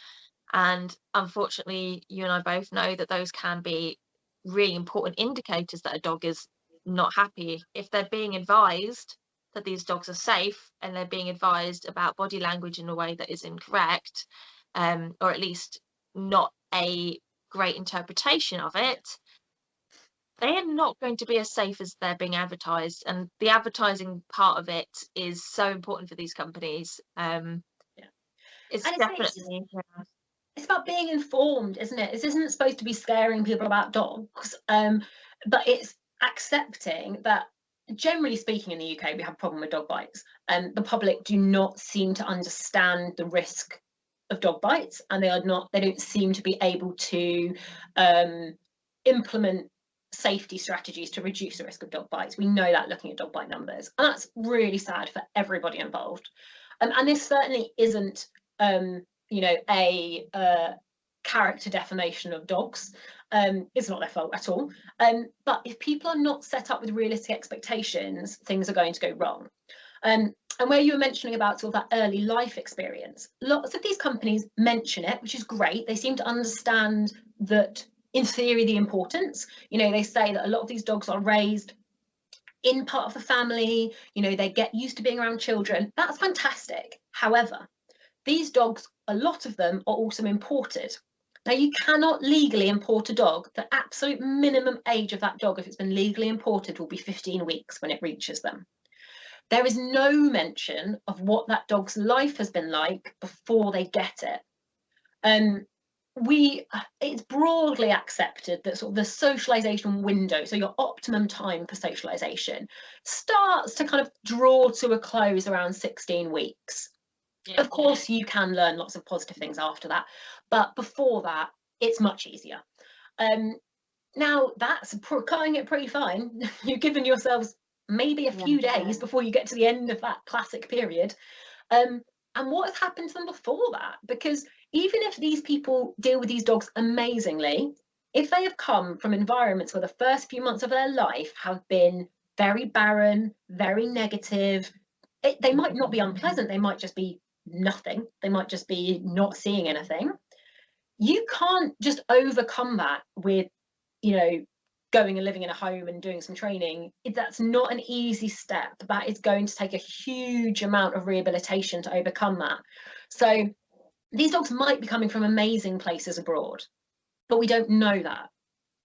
And unfortunately, you and I both know that those can be really important indicators that a dog is not happy. If they're being advised that these dogs are safe and they're being advised about body language in a way that is incorrect, or at least not a great interpretation of it, they are not going to be as safe as they're being advertised. And the advertising part of it is so important for these companies. It's definitely... It's about being informed, isn't it? This isn't supposed to be scaring people about dogs, but it's accepting that, generally speaking, in the UK we have a problem with dog bites, and the public do not seem to understand the risk of dog bites, and they don't seem to be able to implement safety strategies to reduce the risk of dog bites. We know that looking at dog bite numbers, and that's really sad for everybody involved. And this certainly isn't a character defamation of dogs. It's not their fault at all. But if people are not set up with realistic expectations, things are going to go wrong. And where you were mentioning about sort of that early life experience, lots of these companies mention it, which is great. They seem to understand that, in theory, the importance. They say that a lot of these dogs are raised in part of the family, they get used to being around children. That's fantastic. However, these dogs, a lot of them are also imported. Now, you cannot legally import a dog. The absolute minimum age of that dog, if it's been legally imported, will be 15 weeks when it reaches them. There is no mention of what that dog's life has been like before they get it. It's broadly accepted that sort of the socialization window, so your optimum time for socialization, starts to kind of draw to a close around 16 weeks. Of course, you can learn lots of positive things after that, but before that, it's much easier. Now, that's cutting it pretty fine. You've given yourselves maybe a few days before you get to the end of that classic period. And what has happened to them before that? Because even if these people deal with these dogs amazingly, if they have come from environments where the first few months of their life have been very barren, very negative, they might not be unpleasant, they might just be nothing, they might just be not seeing anything. You can't just overcome that with, going and living in a home and doing some training. That's not an easy step. That is going to take a huge amount of rehabilitation to overcome that. So these dogs might be coming from amazing places abroad, but we don't know that.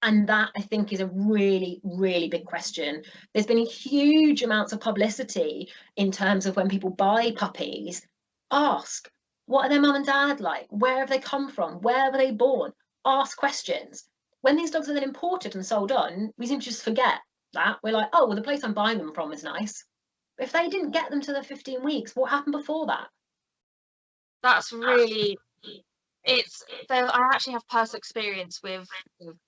And that, I think, is a really, really big question. There's been huge amounts of publicity in terms of when people buy puppies. Ask, what are their mum and dad like? Where have they come from? Where were they born? Ask questions. When these dogs are then imported and sold on, we seem to just forget that. We're like, oh, well, the place I'm buying them from is nice. But if they didn't get them to the 15 weeks, what happened before that? That's really... I actually have personal experience with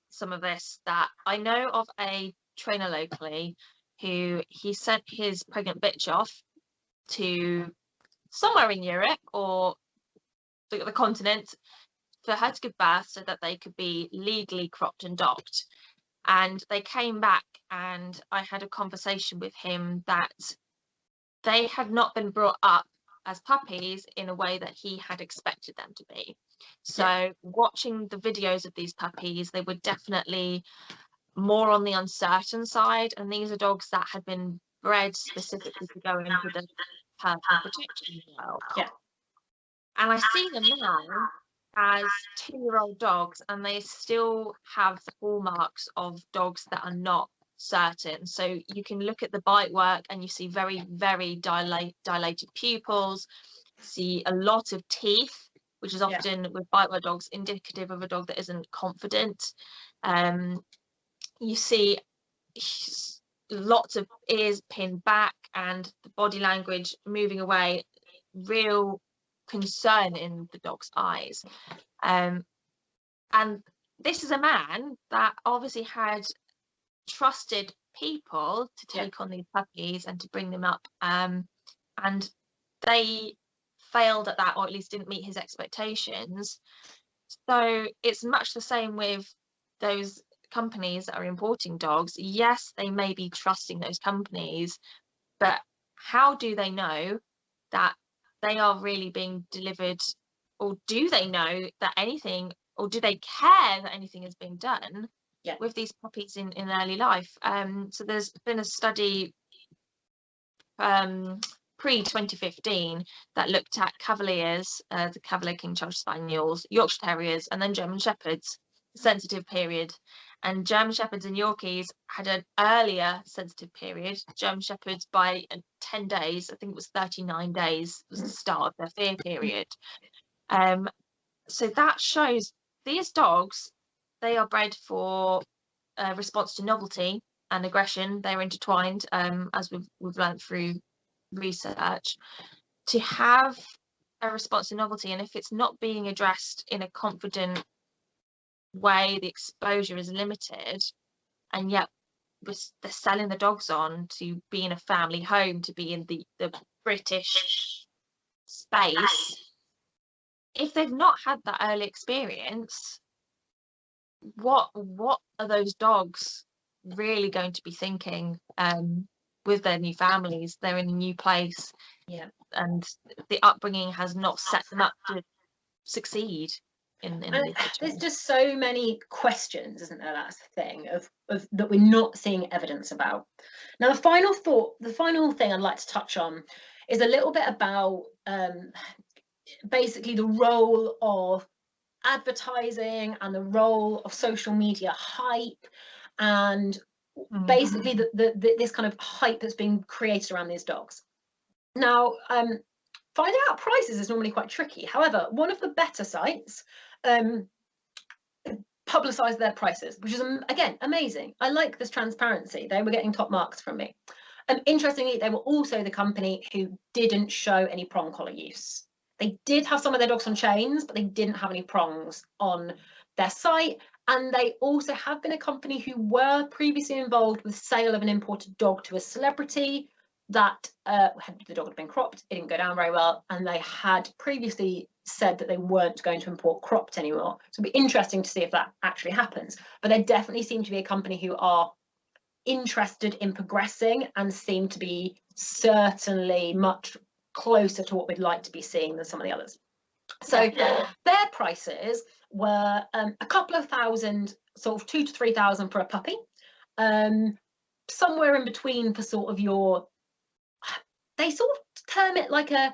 some of this. That I know of a trainer locally who he sent his pregnant bitch off to somewhere in Europe or the continent for her to give birth so that they could be legally cropped and docked. And they came back, and I had a conversation with him that they had not been brought up as puppies in a way that he had expected them to be. So watching the videos of these puppies, they were definitely more on the uncertain side, and these are dogs that had been bred specifically to go into the personal protection world. And I see them now as 2-year-old dogs, and they still have the hallmarks of dogs that are not certain. So you can look at the bite work and you see very, very dilated pupils, see a lot of teeth, which is often with bite work dogs indicative of a dog that isn't confident. You see lots of ears pinned back and the body language moving away, real concern in the dog's eyes. And this is a man that obviously had trusted people to take on these puppies and to bring them up, and they failed at that, or at least didn't meet his expectations. So it's much the same with those companies that are importing dogs. Yes, they may be trusting those companies, but how do they know that they are really being delivered, or do they know that anything, or do they care that anything is being done with these puppies in early life? So there's been a study pre-2015 that looked at Cavaliers, the Cavalier King Charles Spaniels, Yorkshire Terriers, and then German Shepherds, sensitive period. And German Shepherds and Yorkies had an earlier sensitive period. German Shepherds by 10 days, I think it was 39 days, was the start of their fear period. So that shows these dogs, they are bred for response to novelty and aggression. They're intertwined, as we've learned through research, to have a response to novelty. And if it's not being addressed in a confident way, the exposure is limited, and yet they're selling the dogs on to be in a family home, to be in the British space. If they've not had that early experience, what are those dogs really going to be thinking with their new families? They're in a new place, and the upbringing has not set them up to succeed in there's just so many questions, isn't there? That's the thing of that we're not seeing evidence about. Now the final thing I'd like to touch on is a little bit about basically the role of advertising and the role of social media hype, and basically this kind of hype that's being created around these dogs. Now finding out prices is normally quite tricky. However, one of the better sites publicised their prices, which is again amazing. I like this transparency. They were getting top marks from me. Interestingly, they were also the company who didn't show any prong collar use. They did have some of their dogs on chains, but they didn't have any prongs on their site. And they also have been a company who were previously involved with sale of an imported dog to a celebrity. That the dog had been cropped, it didn't go down very well, and they had previously said that they weren't going to import cropped anymore. So it'll be interesting to see if that actually happens. But they definitely seem to be a company who are interested in progressing and seem to be certainly much closer to what we'd like to be seeing than some of the others. So their prices were a couple of thousand, sort of 2,000 to 3,000 for a puppy, somewhere in between for sort of your, they sort of term it like a,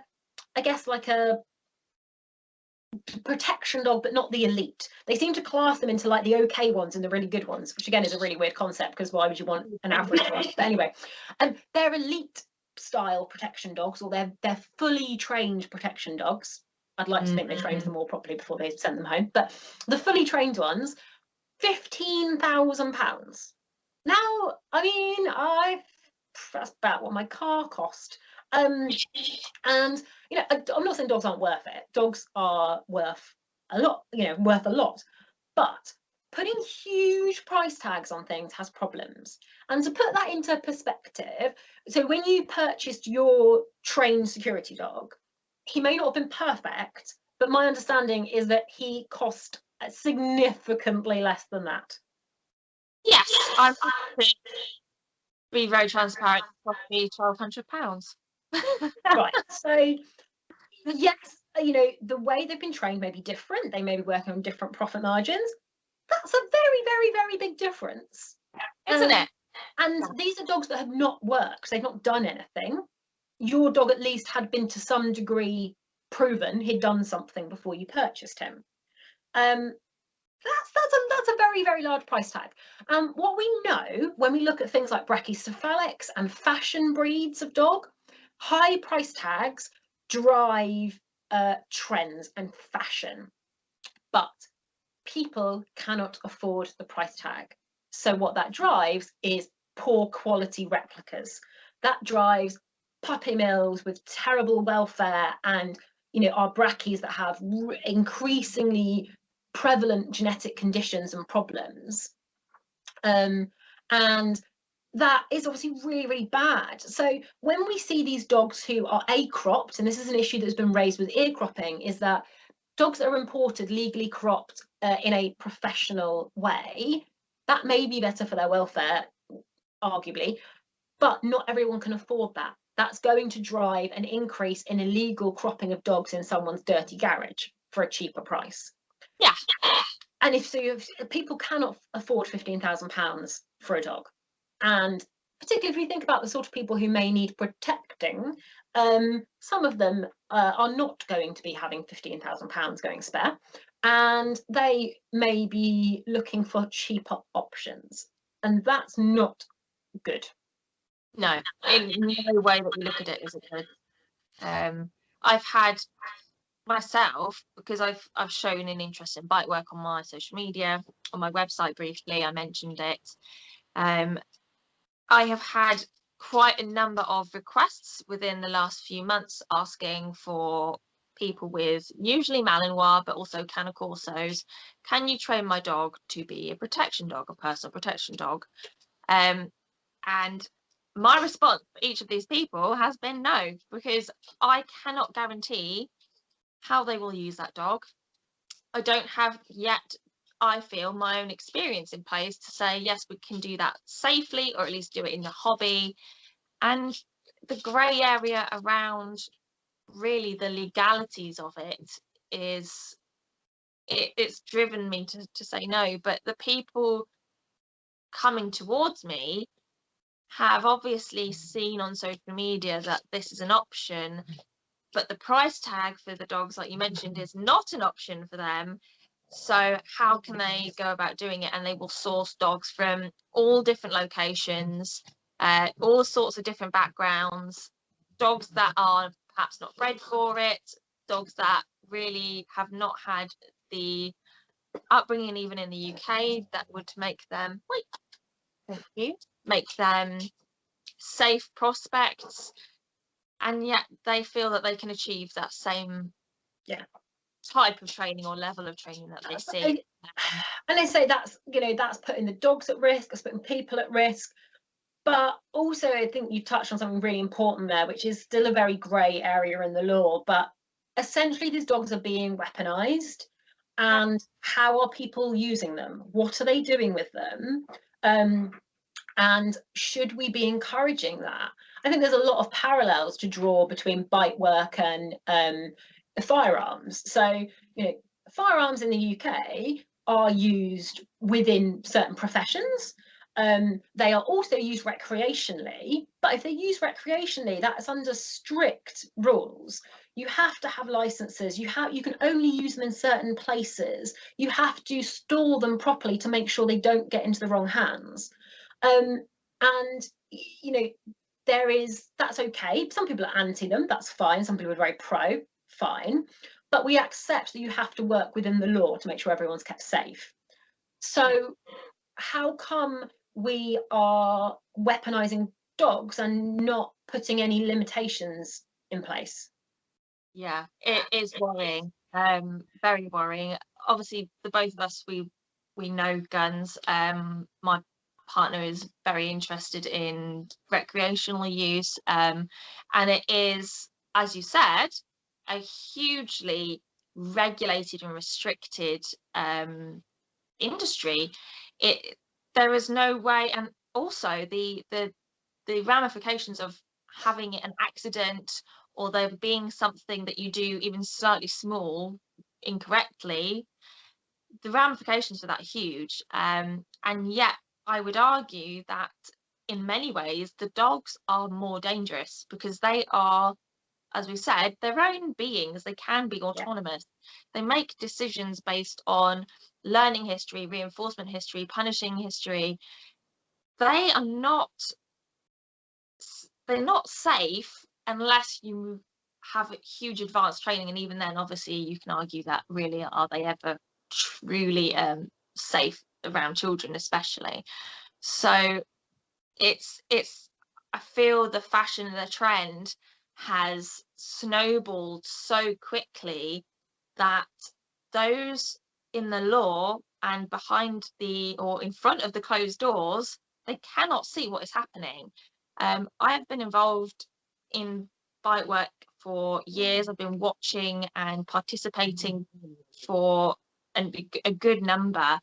I guess like a protection dog, but not the elite. They seem to class them into like the okay ones and the really good ones, which again is a really weird concept, because why would you want an average one? But anyway, they're elite style protection dogs, or they're fully trained protection dogs. I'd like to think they trained them all properly before they sent them home, but the fully trained ones, £15,000. Now, I mean, that's about what my car cost. And you know, I'm not saying dogs aren't worth it. Dogs are worth a lot, you know, worth a lot. But putting huge price tags on things has problems. And to put that into perspective, so when you purchased your trained security dog, he may not have been perfect, but my understanding is that he cost significantly less than that. Yes, I'm happy to be very transparent. Probably £1,200. Right. So yes, you know, the way they've been trained may be different. They may be working on different profit margins. That's a very, very, very big difference, isn't it? And these are dogs that have not worked. They've not done anything. Your dog at least had been to some degree proven he'd done something before you purchased him. That's a very, very large price tag. What we know when we look at things like brachycephalics and fashion breeds of dog, high price tags drive trends and fashion, but people cannot afford the price tag. So what that drives is poor quality replicas. That drives puppy mills with terrible welfare, and our brackies that have increasingly prevalent genetic conditions and problems. And that is obviously really, really bad. So when we see these dogs who are cropped, and this is an issue that's been raised with ear cropping, is that dogs that are imported legally cropped in a professional way, that may be better for their welfare, arguably, but not everyone can afford that. That's going to drive an increase in illegal cropping of dogs in someone's dirty garage for a cheaper price. Yeah. And if people cannot afford £15,000 for a dog, and particularly if we think about the sort of people who may need protecting, some of them are not going to be having £15,000 going spare, and they may be looking for cheaper options, and that's not good. No, in no way that we look at it is it good. I've had myself, because I've shown an interest in bite work on my social media, on my website briefly, I mentioned it. I have had quite a number of requests within the last few months asking for people with usually Malinois, but also Cane Corsos. Can you train my dog to be a protection dog, a personal protection dog? And my response for each of these people has been no, because I cannot guarantee how they will use that dog. I don't have yet, I feel, my own experience in place to say, yes, we can do that safely, or at least do it in the hobby. And the grey area around really the legalities of it is, it's driven me to say no. But the people coming towards me have obviously seen on social media that this is an option, but the price tag for the dogs, like you mentioned, is not an option for them. So how can they go about doing it? And they will source dogs from all different locations, all sorts of different backgrounds, dogs that are perhaps not bred for it, dogs that really have not had the upbringing even in the UK that would make them, make them safe prospects, and yet they feel that they can achieve that same type of training or level of training that they see. And they say that's that's putting the dogs at risk, it's putting people at risk. But also I think you touched on something really important there, which is still a very grey area in the law, but essentially these dogs are being weaponized. And how are people using them? What are they doing with them? And should we be encouraging that? I think there's a lot of parallels to draw between bite work and firearms. So, firearms in the UK are used within certain professions. They are also used recreationally, but if they're used recreationally, that's under strict rules. You have to have licenses. You can only use them in certain places. You have to store them properly to make sure they don't get into the wrong hands. And that's okay. Some people are anti them, that's fine. Some people are very pro, fine. But we accept that you have to work within the law to make sure everyone's kept safe. So how come we are weaponizing dogs and not putting any limitations in place? Yeah, it is worrying, very worrying. Obviously, the both of us, we know guns. My partner is very interested in recreational use, and it is, as you said, a hugely regulated and restricted industry. There is no way, and also the ramifications of having an accident, or there being something that you do even slightly small incorrectly, the ramifications for that are huge. And yet I would argue that in many ways the dogs are more dangerous, because they are, as we said, their own beings. They can be autonomous. They make decisions based on learning history, reinforcement history, punishing history. They're not safe unless you have huge advanced training, and even then obviously you can argue that really are they ever truly safe around children especially. So I feel the fashion and the trend has snowballed so quickly that those in the law and behind or in front of the closed doors, they cannot see what is happening. I have been involved in bite work for years. I've been watching and participating for a good number,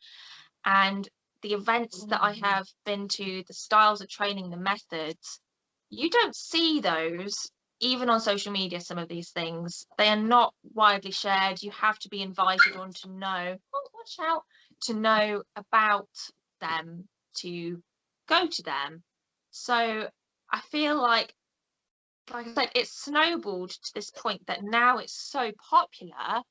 and the events that I have been to, the styles of training, the methods, you don't see those even on social media. Some of these things, they are not widely shared. You have to be invited on to know, oh, watch out, to know about them, to go to them. So I feel like I said, it's snowballed to this point that now it's so popular.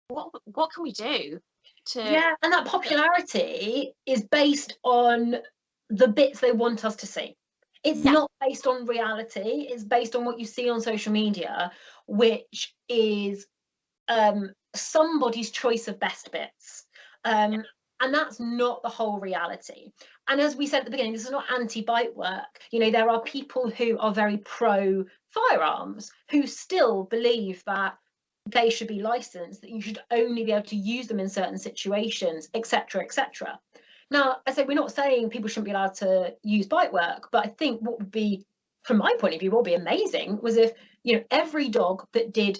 What can we do to... Yeah, and that popularity is based on the bits they want us to see. It's not based on reality. It's based on what you see on social media, which is somebody's choice of best bits. And that's not the whole reality. And as we said at the beginning, this is not anti-bite work. You know, there are people who are very pro firearms who still believe that they should be licensed, that you should only be able to use them in certain situations, etc., etc. Now, I say we're not saying people shouldn't be allowed to use bite work, but I think what would be, from my point of view, what would be amazing was if, you know, every dog that did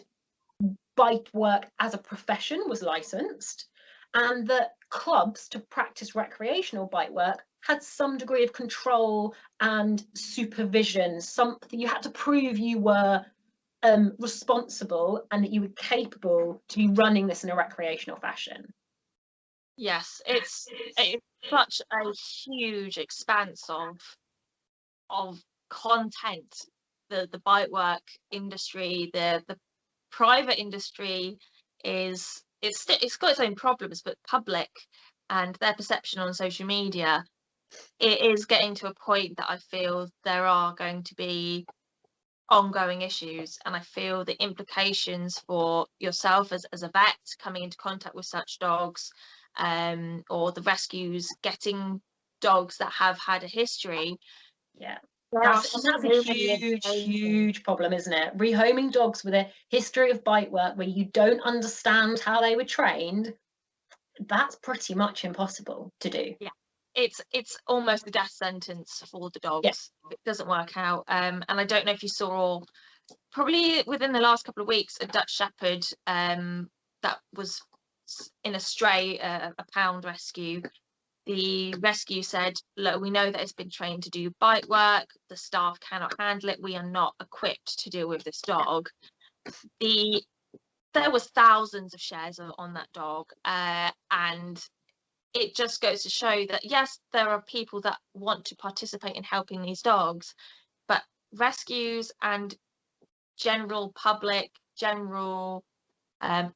bite work as a profession was licensed, and that clubs to practice recreational bite work had some degree of control and supervision. Something you had to prove you were responsible and that you were capable to be running this in a recreational fashion. Yes, it's such a huge expanse of content. The bite work industry, the private industry it's got its own problems, but public and their perception on social media, it is getting to a point that I feel there are going to be ongoing issues, and I feel the implications for yourself as a vet coming into contact with such dogs, or the rescues getting dogs that have had a history. Yeah, that's a huge problem, isn't it? Rehoming dogs with a history of bite work where you don't understand how they were trained, that's pretty much impossible to do. Yeah, it's almost a death sentence for the dogs. If it doesn't work out. And I don't know if you saw, probably within the last couple of weeks, a Dutch Shepherd that was in a stray, a pound rescue. The rescue said, look, we know that it's been trained to do bite work, the staff cannot handle it, we are not equipped to deal with this dog. There was thousands of shares on that dog, and it just goes to show that yes, there are people that want to participate in helping these dogs, but rescues and general public,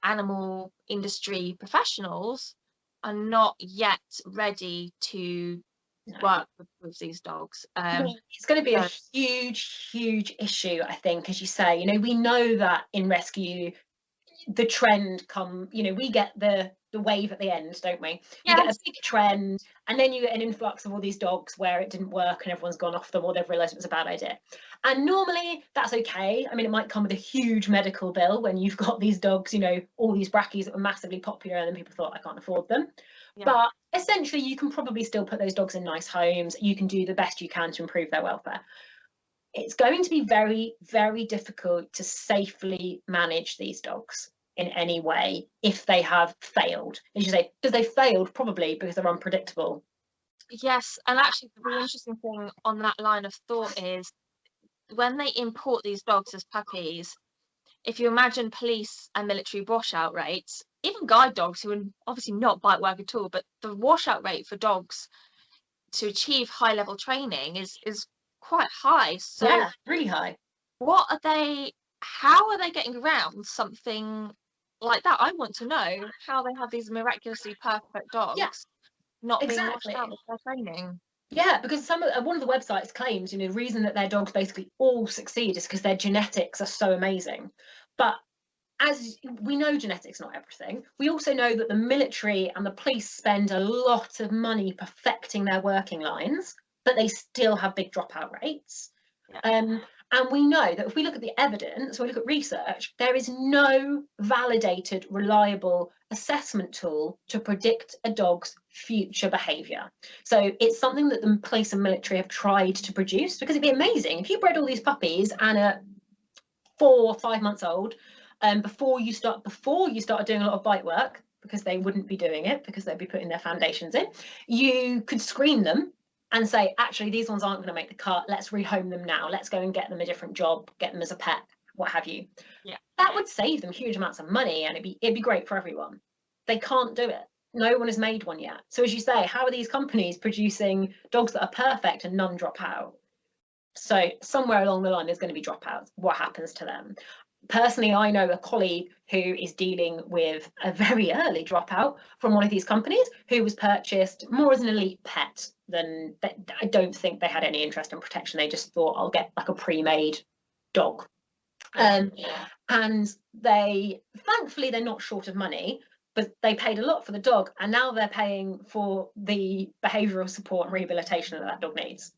animal industry professionals are not yet ready to work with these dogs. It's going to be a huge issue, I think, as you say. You know, we know that in rescue the trend we get the wave at the end, don't we? You get a big trend, and then you get an influx of all these dogs where it didn't work and everyone's gone off them, or they've realized it was a bad idea. And normally that's okay. I mean, it might come with a huge medical bill when you've got these dogs, you know, all these brackies that were massively popular and then people thought, I can't afford them. But essentially you can probably still put those dogs in nice homes. You can do the best you can to improve their welfare. It's going to be very, very difficult to safely manage these dogs in any way if they have failed. As you say, because they failed probably because they're unpredictable. Yes, and actually the interesting thing on that line of thought is when they import these dogs as puppies, if you imagine police and military washout rates, even guide dogs who are obviously not bite work at all, but the washout rate for dogs to achieve high level training is quite high. So yeah, really high. How are they getting around something like that? I want to know how they have these miraculously perfect dogs not being washed out of their training. Yeah, because one of the websites claims, you know, the reason that their dogs basically all succeed is because their genetics are so amazing. But as we know, genetics not everything. We also know that the military and the police spend a lot of money perfecting their working lines. but they still have big dropout rates. Yeah. And we know that if we look at the evidence, we look at research, there is no validated, reliable assessment tool to predict a dog's future behaviour. So it's something that the police and military have tried to produce, because it'd be amazing if you bred all these puppies and at 4 or 5 months old, before you started doing a lot of bite work, because they wouldn't be doing it because they'd be putting their foundations in, you could screen them and say, actually, these ones aren't going to make the cut. Let's rehome them now. Let's go and get them a different job, get them as a pet, what have you. Yeah. That would save them huge amounts of money, and it'd be great for everyone. They can't do it. No one has made one yet. So as you say, how are these companies producing dogs that are perfect and none drop out? So somewhere along the line, there's going to be dropouts. What happens to them? Personally, I know a colleague who is dealing with a very early dropout from one of these companies, who was purchased more as an elite pet than, I don't think they had any interest in protection. They just thought, I'll get like a pre-made dog. And thankfully, they're not short of money, but they paid a lot for the dog, and now they're paying for the behavioural support and rehabilitation that dognbecause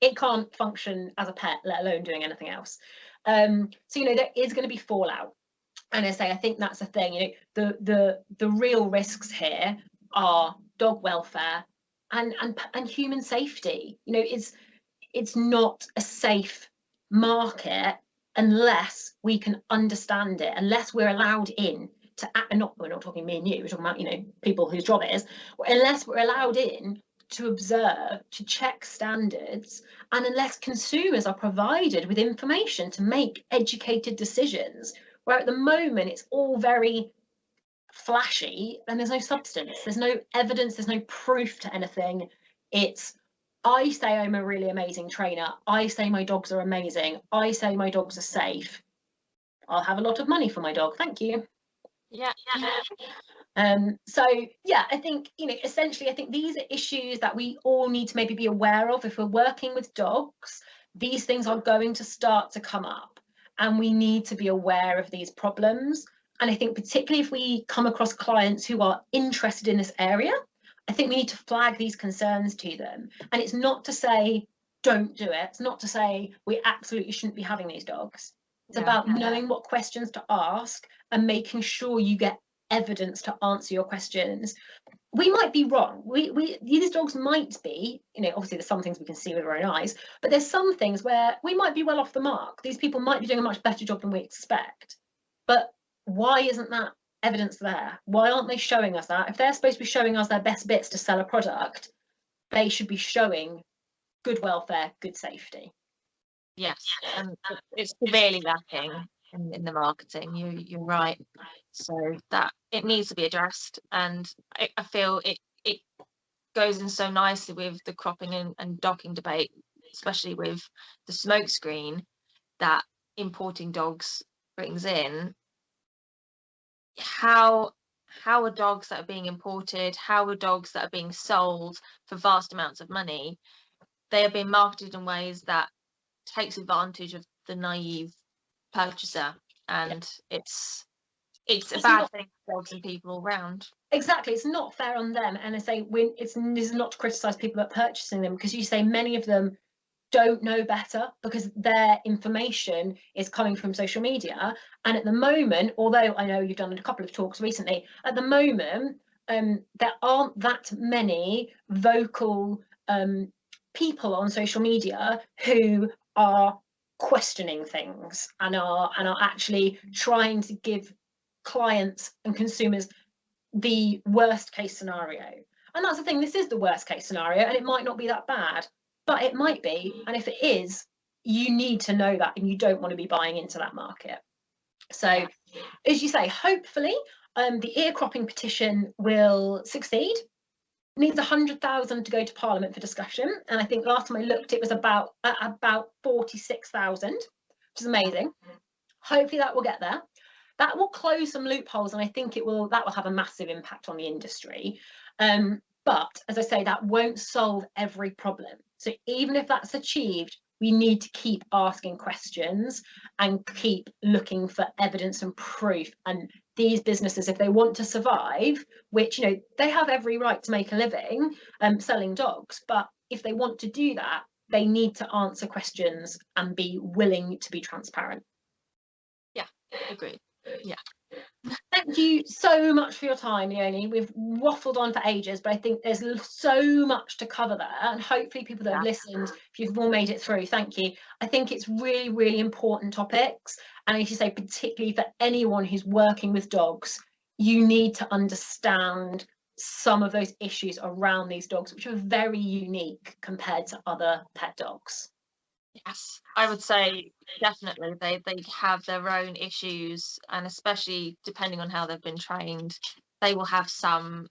it can't function as a pet, let alone doing anything else. So there is going to be fallout, and I think that's the thing. The real risks here are dog welfare and human safety. It's not a safe market unless we can understand it, unless we're allowed in to act. We're not talking me and you, we're talking about people whose job it is. Unless we're allowed in to observe, to check standards, and unless consumers are provided with information to make educated decisions, where at the moment it's all very flashy and there's no substance, there's no evidence, there's no proof to anything. It's, I say I'm a really amazing trainer, I say my dogs are amazing, I say my dogs are safe, I'll have a lot of money for my dog, thank you. Yeah. So yeah, I think essentially I think these are issues that we all need to maybe be aware of. If we're working with dogs, these things are going to start to come up, and we need to be aware of these problems. And I think particularly if we come across clients who are interested in this area, I think we need to flag these concerns to them. And it's not to say don't do it, it's not to say we absolutely shouldn't be having these dogs. It's about knowing what questions to ask and making sure you get evidence to answer your questions. We might be wrong. These dogs might be, obviously there's some things we can see with our own eyes, but there's some things where we might be well off the mark. These people might be doing a much better job than we expect. But why isn't that evidence there? Why aren't they showing us that? If they're supposed to be showing us their best bits to sell a product, they should be showing good welfare, good safety. Yes, and it's severely lacking in the marketing. You're right. So that it needs to be addressed, and I feel it goes in so nicely with the cropping and docking debate, especially with the smoke screen that importing dogs brings in. How are dogs that are being imported, how are dogs that are being sold for vast amounts of money, they are being marketed in ways that takes advantage of the naive purchaser, and it's a bad thing for dogs and people all round. Exactly, it's not fair on them. And I say this is not to criticise people that are purchasing them, because you say many of them don't know better because their information is coming from social media. And at the moment, although I know you've done a couple of talks recently, at the moment there aren't that many vocal people on social media who are questioning things and are actually trying to give clients and consumers the worst case scenario. And that's the thing, this is the worst case scenario, and it might not be that bad, but it might be. And if it is, you need to know that, and you don't want to be buying into that market. So as you say, hopefully the ear cropping petition will succeed. It needs 100,000 to go to Parliament for discussion, and I think last time I looked it was about 46,000, which is amazing. Hopefully that will get there. That will close some loopholes, and I think that will have a massive impact on the industry. But as I say, that won't solve every problem. So even if that's achieved, we need to keep asking questions and keep looking for evidence and proof. And these businesses, if they want to survive, which they have every right to make a living selling dogs, but if they want to do that, they need to answer questions and be willing to be transparent. Yeah, agreed. Yeah. Thank you so much for your time, Leonie. We've waffled on for ages, but I think there's so much to cover there, and hopefully people that have listened, if you've all made it through, thank you. I think it's really, really important topics, and as you say, particularly for anyone who's working with dogs, you need to understand some of those issues around these dogs, which are very unique compared to other pet dogs. Yes, I would say definitely they have their own issues, and especially depending on how they've been trained, they will have some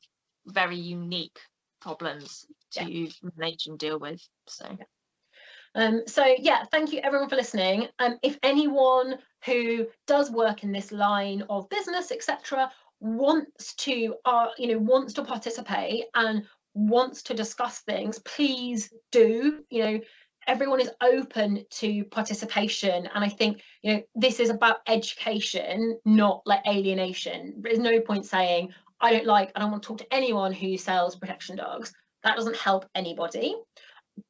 very unique problems to manage and deal with. So yeah, thank you everyone for listening. If anyone who does work in this line of business, etc., wants to wants to participate and wants to discuss things, please do. Everyone is open to participation, and I think this is about education, not like alienation. There's no point saying I don't want to talk to anyone who sells protection dogs. That doesn't help anybody.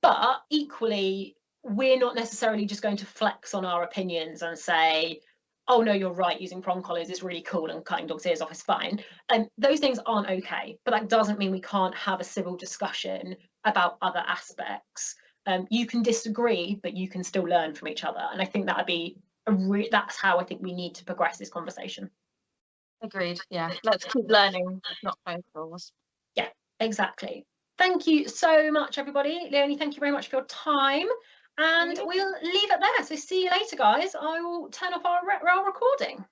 But equally, we're not necessarily just going to flex on our opinions and say, oh no, you're right, using prong collars is really cool and cutting dogs' ears off is fine. And those things aren't okay, but that doesn't mean we can't have a civil discussion about other aspects. You can disagree, but you can still learn from each other. And I think that would be that's how I think we need to progress this conversation. Agreed. Yeah, let's keep learning, not close. Yeah, exactly. Thank you so much, everybody. Leonie, thank you very much for your time. And we'll leave it there. So see you later, guys. I will turn off our recording.